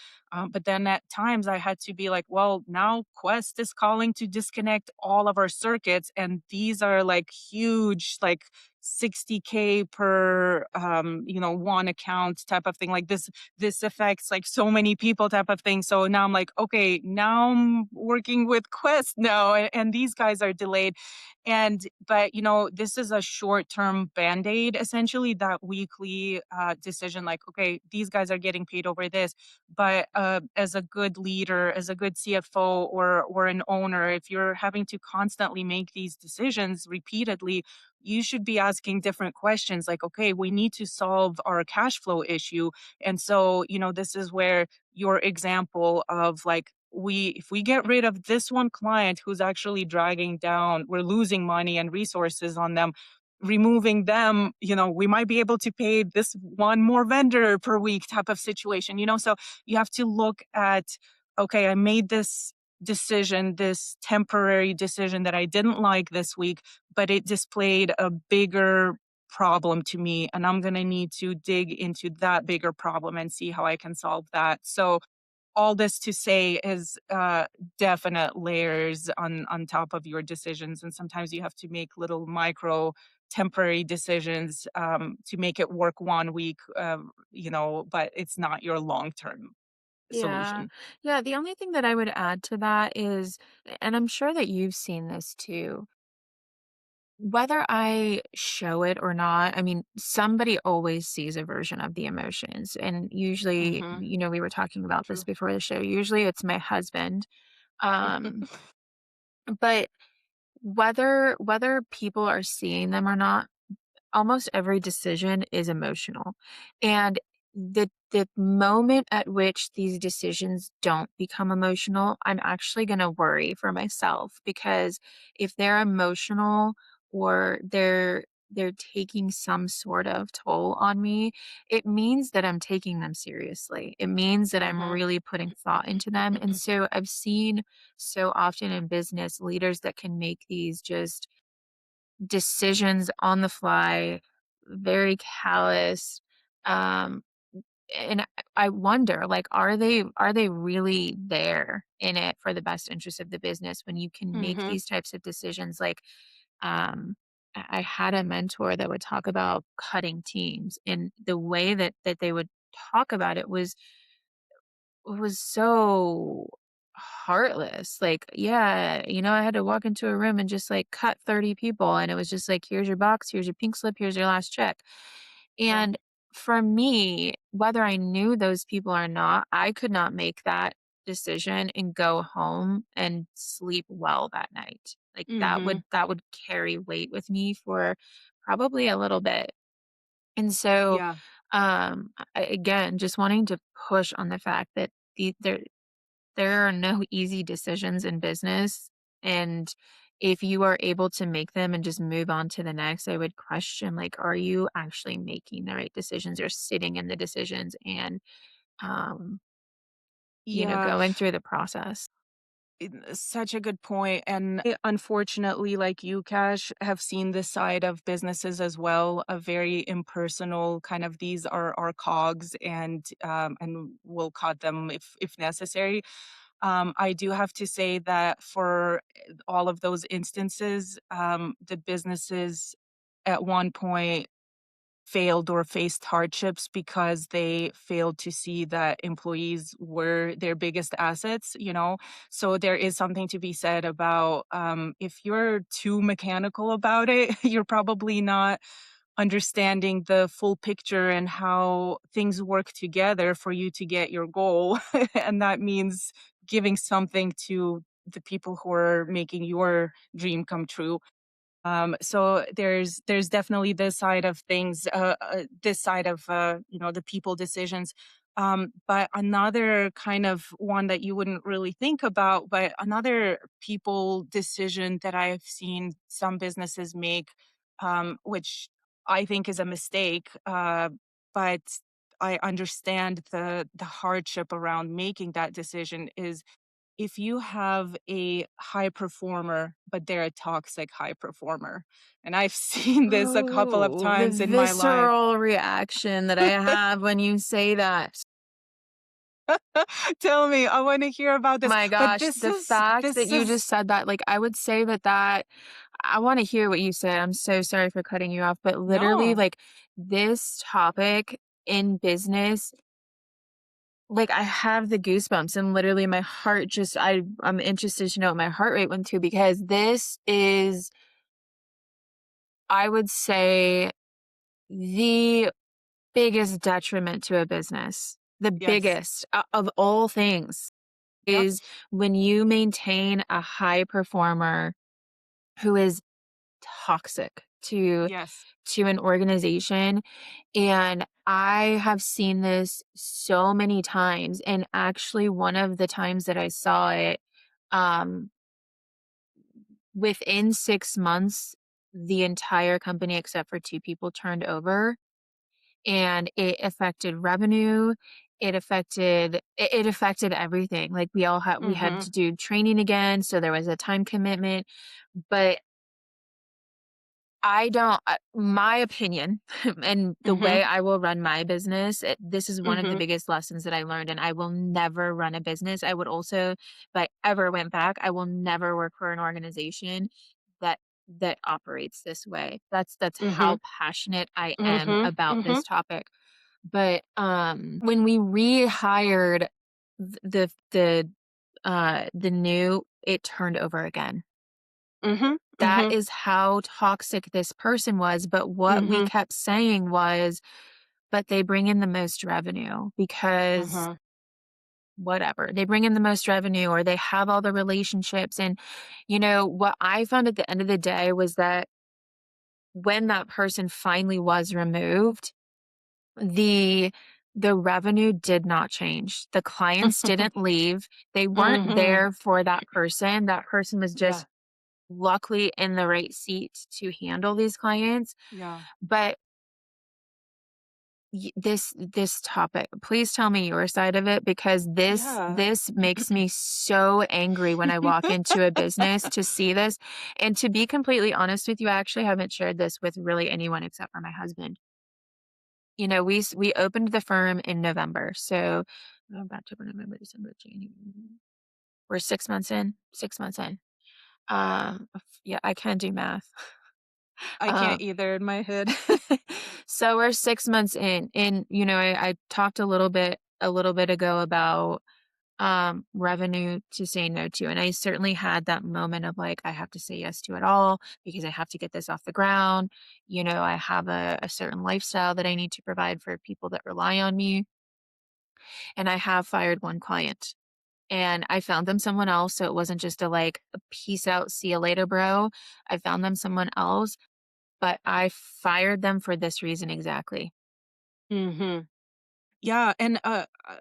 But then at times I had to be like, well, now Quest is calling to disconnect all of our circuits. And these are like huge, like 60K per, one account type of thing. Like this affects like so many people type of thing. So now I'm like, okay, now I'm working with Quest now, and these guys are delayed. But this is a short-term band-aid, essentially, that weekly decision, like, okay, these guys are getting paid over this. But as a good leader, as a good CFO or an owner, if you're having to constantly make these decisions repeatedly, you should be asking different questions like, okay, we need to solve our cash flow issue. And so, this is where your example of like, if we get rid of this one client who's actually dragging down, we're losing money and resources on them. Removing them, we might be able to pay this one more vendor per week type of situation, so you have to look at, okay, I made this decision, this temporary decision that I didn't like this week, but it displayed a bigger problem to me. And I'm going to need to dig into that bigger problem and see how I can solve that. So, all this to say is definite layers on top of your decisions. And sometimes you have to make little micro temporary decisions to make it work one week, but it's not your long term Yeah. solution. Yeah, the only thing that I would add to that is, and I'm sure that you've seen this too, whether I show it or not, I mean, somebody always sees a version of the emotions. And usually, Hmm. we were talking about this True. before the show. Usually it's my husband. Um, but whether people are seeing them or not, almost every decision is emotional. And the moment at which these decisions don't become emotional, I'm actually going to worry for myself, because if they're emotional or they're taking some sort of toll on me, it means that I'm taking them seriously. It means that I'm Hmm. really putting thought into them. And so I've seen so often in business leaders that can make these just decisions on the fly, very callous. Um, and I wonder, like, are they really there in it for the best interest of the business when you can make Hmm. these types of decisions? Like, I had a mentor that would talk about cutting teams, and the way that they would talk about it was so heartless. Like, yeah, I had to walk into a room and just like cut 30 people. And it was just like, here's your box, here's your pink slip, here's your last check. Yeah. And for me, whether I knew those people or not, I could not make that decision and go home and sleep well that night. Like that Hmm. would that would carry weight with me for probably a little bit. And so Yeah. again, just wanting to push on the fact that there are no easy decisions in business, and if you are able to make them and just move on to the next, I would question, like, are you actually making the right decisions or sitting in the decisions and, um, Yeah. going through the process? Such a good point. And unfortunately, like you, Cash, have seen this side of businesses as well, a very impersonal kind of, these are our cogs, and we'll cut them if necessary. I do have to say that for all of those instances, the businesses at one point failed or faced hardships because they failed to see that employees were their biggest assets. So there is something to be said about, if you're too mechanical about it, you're probably not understanding the full picture and how things work together for you to get your goal. And that means giving something to the people who are making your dream come true. So there's definitely this side of things, this side of the people decisions. But another kind of one that you wouldn't really think about, but another people decision that I've seen some businesses make, which I think is a mistake, but I understand the hardship around making that decision is if you have a high performer, but they're a toxic high performer. And I've seen this a couple of Oh, the times in my life. visceral reaction that I have when you say that. Tell me, I want to hear about this. My But gosh, this the is fact that this you is just said that, like, I would say that I wanna hear what you said, I'm so sorry for cutting you off, but literally, no. like, this topic in business, like, I have the goosebumps and literally my heart just I'm interested to know what my heart rate went to because this is, I would say, the biggest detriment to a business. The Yes. biggest of all things Yep. is when you maintain a high performer who is toxic Yes. to an organization, and I have seen this so many times, and actually one of the times that I saw it, um, within 6 months, the entire company except for 2 people turned over, and it affected revenue, it affected everything, like, we had Mhm. to do training again, so there was a time commitment, but I don't my opinion and the way Mhm. I will run my business, this is one of the Mhm. biggest lessons that I learned, and I will never run a business. I would also, if I ever went back, I will never work for an organization that operates this way. That's Mhm. how passionate I am Mhm. about this Mhm. topic. But, when we rehired the new, it turned over again. Mhm. That Mhm. is how toxic this person was, but what we Mhm. kept saying was, "But they bring in the most revenue because Mhm. whatever. They bring in the most revenue or they have all the relationships." And, what I found at the end of the day was that when that person finally was removed, the revenue did not change. The clients didn't leave. They weren't Mhm. there for that person. That person was Yeah. just luckily in the right seat to handle these clients. Yeah. But this topic, please tell me your side of it because this Yeah. this makes me so angry when I walk into a business to see this. And to be completely honest with you, I actually haven't shared this with really anyone except for my husband. We opened the firm in November, so November, October, November, December, January. We're 6 months in. 6 months in. Yeah, I can't do math. I Um, can't either in my head. so we're 6 months in, and I talked a little bit ago about revenue to say no to, and I certainly had that moment of like I have to say yes to it all because I have to get this off the ground. I have a certain lifestyle that I need to provide for people that rely on me, and I have fired one client. And I found them someone else, so it wasn't just a like peace out, see you later, bro. I found them someone else, but I fired them for this reason exactly. Mhm. Yeah, and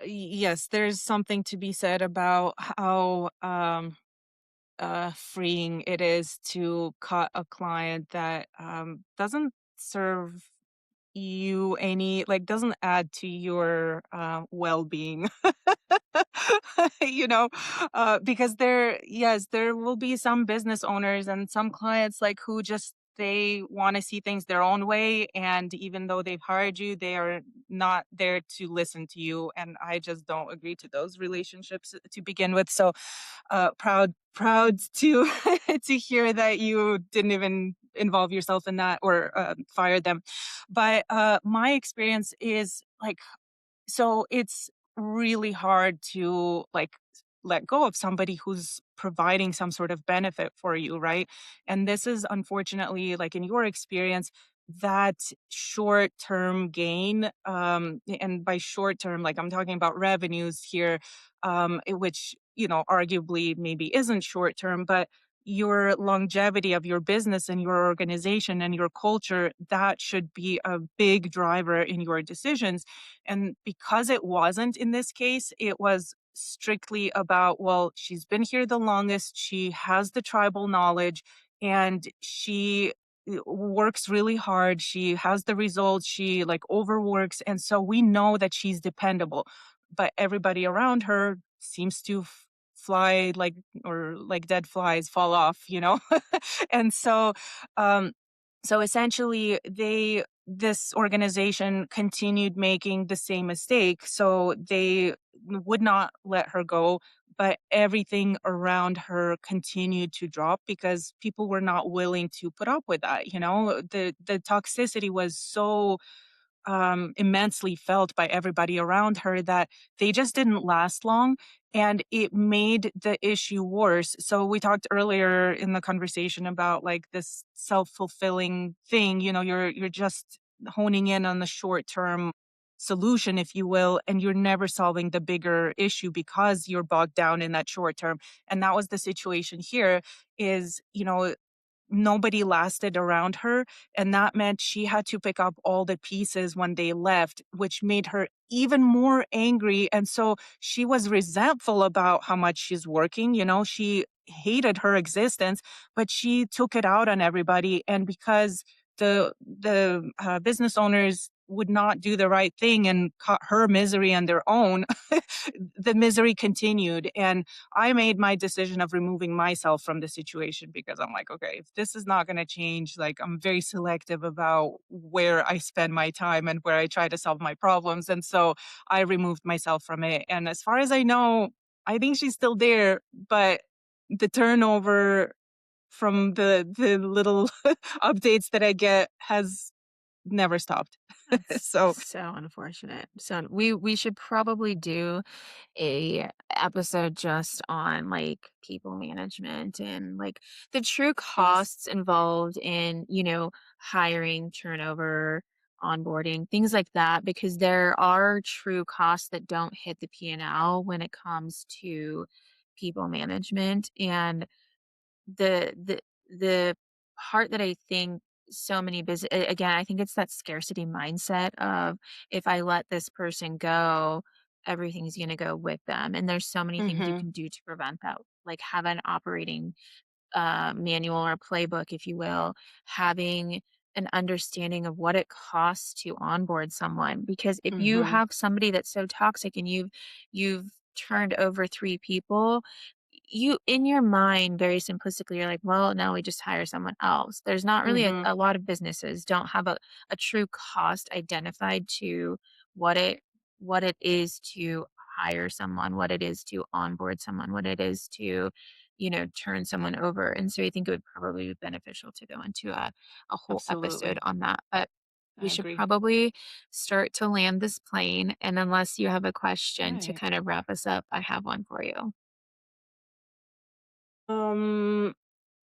yes, there's something to be said about how freeing it is to cut a client that doesn't serve you any, like, doesn't add to your well-being. you know because yes, there will be some business owners and some clients like who just they want to see things their own way, and even though they've hired you, they are not there to listen to you, and I just don't agree to those relationships to begin with. So proud to to hear that you didn't even involve yourself in that or fire them. But my experience is like, so it's really hard to like let go of somebody who's providing some sort of benefit for you, right? And this is unfortunately, like in your experience, that short term gain, and by short term, like I'm talking about revenues here, which arguably maybe isn't short term, but your longevity of your business and your organization and your culture, that should be a big driver in your decisions. And because it wasn't in this case, it was strictly about, well, she's been here the longest, she has the tribal knowledge, and she works really hard. She has the results, she like overworks. And so we know that she's dependable. But everybody around her seems to fly like, or like dead flies fall off, you know? And so, um, so essentially, this organization continued making the same mistake. So they would not let her go, but everything around her continued to drop because people were not willing to put up with that. You know, the toxicity was so immensely felt by everybody around her that they just didn't last long, and it made the issue worse. So we talked earlier in the conversation about like this self-fulfilling thing, you know, you're just honing in on the short-term solution, if you will, and you're never solving the bigger issue because you're bogged down in that short term. And that was the situation here. Is, you know, nobody lasted around her, and that meant she had to pick up all the pieces when they left, which made her even more angry. And so she was resentful about how much she's working. You know, she hated her existence, but she took it out on everybody. And because the business owners would not do the right thing and caught her misery on their own, the misery continued. And I made my decision of removing myself from the situation because I'm like, okay, if this is not going to change, like I'm very selective about where I spend my time and where I try to solve my problems. And so I removed myself from it. And as far as I know, I think she's still there, but the turnover from the little updates that I get has never stopped. That's So, so unfortunate. So we should probably do a episode just on like people management and like the true yes. costs involved in, hiring, turnover, onboarding, things like that, because there are true costs that don't hit the P&L when it comes to people management. And the part that I think so many again, I think it's that scarcity mindset of, if I let this person go, everything's gonna go with them, and there's so many things you Mhm. can do to prevent that, like have an operating manual or playbook, if you will, having an understanding of what it costs to onboard someone. Because if you Mhm. have somebody that's so toxic and you've turned over 3 people, you in your mind very simplistically you're like, well, now we just hire someone else. There's not really Mhm. a lot of businesses don't have a true cost identified to what it is to hire someone, what it is to onboard someone, what it is to turn someone over. And so I think it would probably be beneficial to go into a whole episode Absolutely. on that. But we I should agree. probably start to land this plane. And unless you have a question to Right. kind of wrap us up, I have one for you. Um,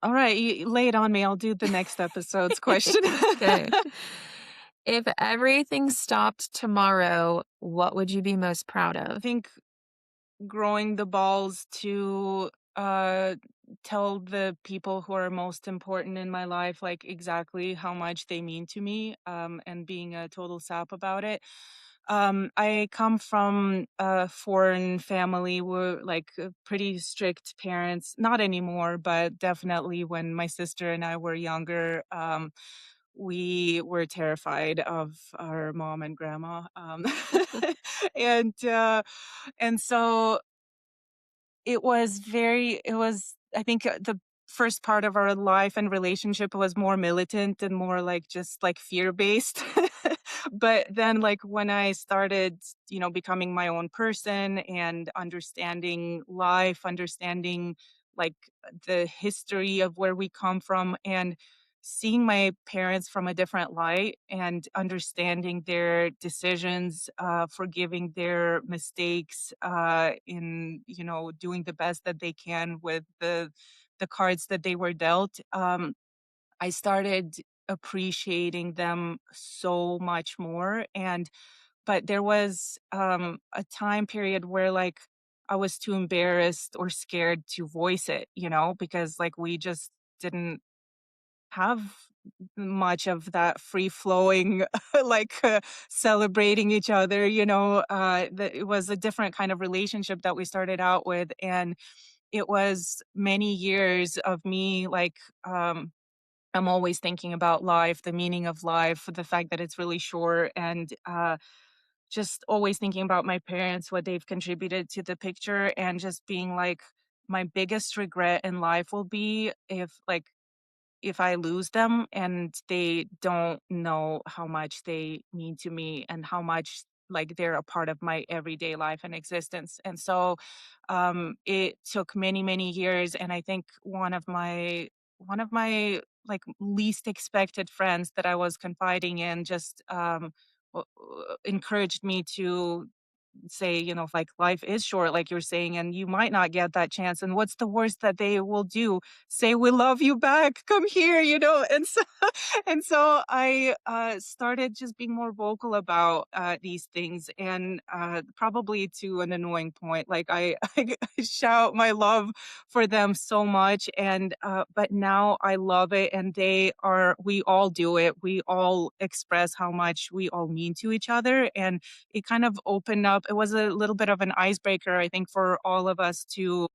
all right, you lay it on me. I'll do the next episode's question. Okay. I If everything stopped tomorrow, what would you be most proud of? think growing the balls to tell the people who are most important in my life like exactly how much they mean to me, and being a total sap about it. I come from a foreign family. We're like pretty strict parents, not anymore, but definitely when my sister and I were younger, we were terrified of our mom and grandma. And and so it was, I think, the first part of our life and relationship was more militant and more like just like fear-based. But then like when I started, you know, becoming my own person and understanding life, understanding like the history of where we come from, and seeing my parents from a different light and understanding their decisions, forgiving their mistakes, in, you know, doing the best that they can with the cards that they were dealt. I started appreciating them so much more. And but there was a time period where like I was too embarrassed or scared to voice it, because like we just didn't have much of that free flowing like celebrating each other, it was a different kind of relationship that we started out with, and it was many years of me like I'm always thinking about life, the meaning of life, the fact that it's really short, and just always thinking about my parents, what they've contributed to the picture, and just being like, my biggest regret in life will be if I lose them and they don't know how much they mean to me and how much like they're a part of my everyday life and existence. And so it took many, many years. And I think one of my like least expected friends that I was confiding in just encouraged me to say, like life is short, like you're saying, and you might not get that chance. And what's the worst that they will do? Say, we love you back. Come here, And so, and so I started just being more vocal about these things, and probably to an annoying point. Like I shout my love for them so much, and but now I love it, and we all do it. We all express how much we all mean to each other, and it kind of opened up. It was a little bit of an icebreaker, I think, for all of us to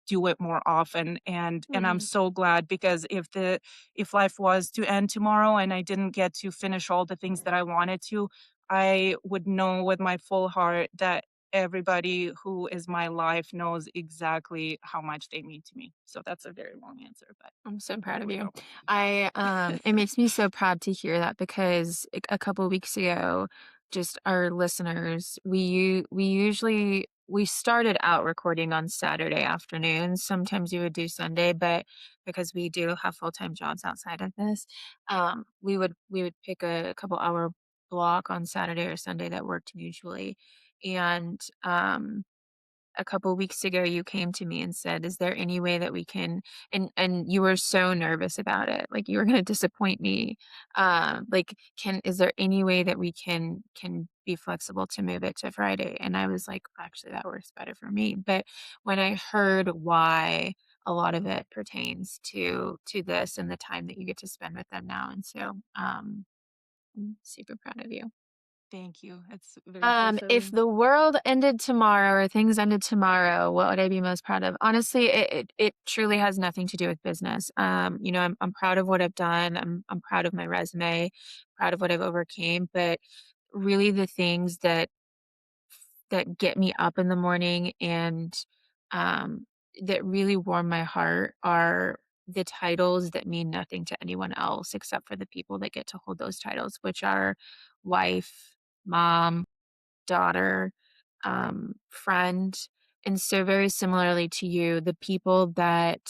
do it more often, and I'm Mhm. so glad, because if life was to end tomorrow and I didn't get to finish all the things that I wanted to, I would know with my full heart that everybody who is my life knows exactly how much they mean to me. So that's a very long answer, but I'm so proud there of we you. go. It makes me so proud to hear that because a couple weeks ago, just our listeners, we started out recording on Saturday afternoons. Sometimes we would do Sunday, but because we do have full-time jobs outside of this, we would pick a couple hour block on Saturday or Sunday that worked mutually. And a couple weeks ago you came to me and said, "Is there any way that we can," and you were so nervous about it, like you were gonna disappoint me. Like, "Can is there any way that we can be flexible to move it to Friday?" And I was like, "Actually, that works better for me." But when I heard why a lot of it pertains to this and the time that you get to spend with them now, and so, I'm super proud of you. Thank you. It's very If fulfilling. the world ended tomorrow or things ended tomorrow, what would I be most proud of? Honestly, it truly has nothing to do with business. I'm proud of what I've done. I'm proud of my resume, proud of what I've overcame, but really the things that get me up in the morning and um that really warm my heart are the titles that mean nothing to anyone else except for the people that get to hold those titles, which are wife, mom, daughter, friend. And so very similarly to you, the people that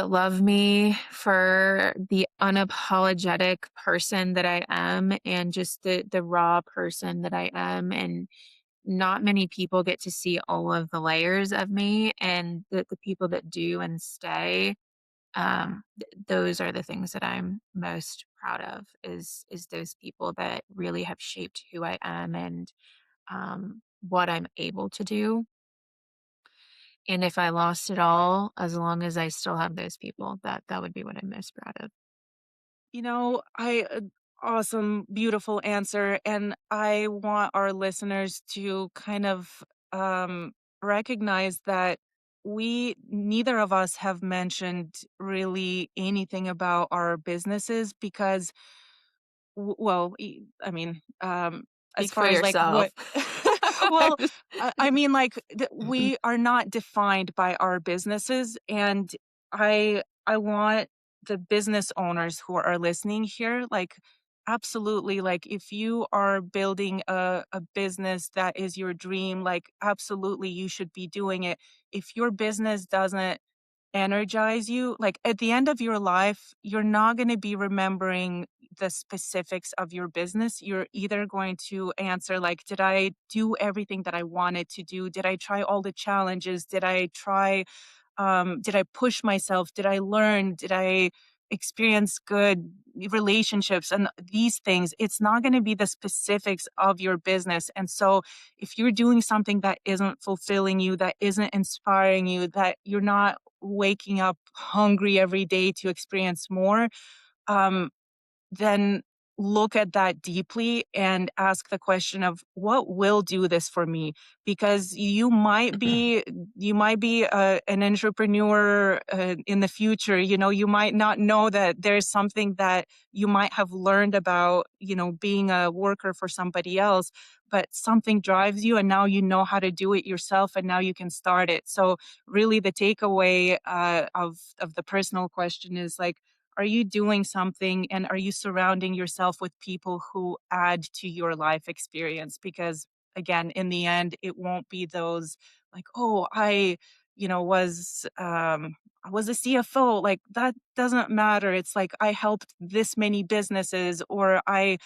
love me for the unapologetic person that I am and just the raw person that I am. And not many people get to see all of the layers of me, and the people that do and stay, those are the things that I'm most proud of is those people that really have shaped who I am and what I'm able to do. And if I lost it all, as long as I still have those people, that would be what I'm most proud of. I awesome, beautiful answer, and I want our listeners to kind of recognize that we neither of us have mentioned really anything about our businesses, because well, I mean, as Speak for far as like yourself. what, well, Just- I mean, like we are not defined by our businesses, and I want the business owners who are listening here, like, absolutely, like if you are building a business that is your dream, like absolutely you should be doing it. If your business doesn't energize you, like at the end of your life, you're not going to be remembering the specifics of your business. You're either going to answer like, did I do everything that I wanted to do? Did I try all the challenges? Did I push myself? Did I learn? Did I experience good relationships and these things. It's not going to be the specifics of your business. And so if you're doing something that isn't fulfilling you, that isn't inspiring you, that you're not waking up hungry every day to experience more, um, then look at that deeply and ask the question of what will do this for me, because you might be an entrepreneur in the future. You might not know that there's something that you might have learned about being a worker for somebody else, but something drives you and now you know how to do it yourself and now you can start it. So really the takeaway of the personal question is like, are you doing something and are you surrounding yourself with people who add to your life experience? Because again, in the end, it won't be those like, oh, I was a CFO. Like that doesn't matter. It's like I helped this many businesses, or I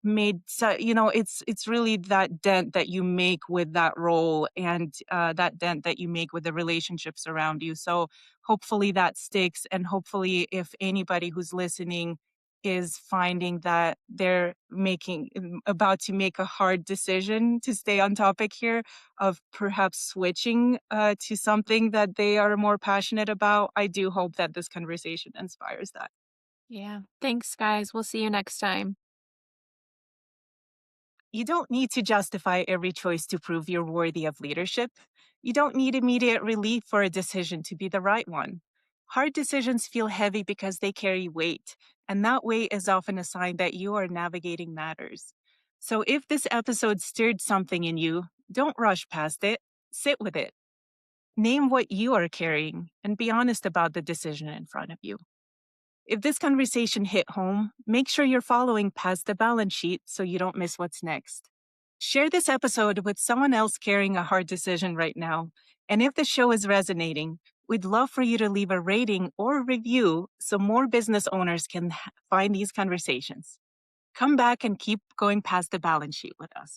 it's really that dent that you make with that role, and that dent that you make with the relationships around you. So hopefully that sticks. And hopefully, if anybody who's listening is finding that they're about to make a hard decision, to stay on topic here, of perhaps switching to something that they are more passionate about, I do hope that this conversation inspires that. Yeah. Thanks, guys. We'll see you next time. You don't need to justify every choice to prove you're worthy of leadership. You don't need immediate relief for a decision to be the right one. Hard decisions feel heavy because they carry weight, and that weight is often a sign that you are navigating matters. So if this episode stirred something in you, don't rush past it, sit with it. Name what you are carrying and be honest about the decision in front of you. If this conversation hit home, make sure you're following past the balance sheet so you don't miss what's next. Share this episode with someone else carrying a hard decision right now. And if the show is resonating, we'd love for you to leave a rating or review so more business owners can find these conversations. Come back and keep going past the balance sheet with us.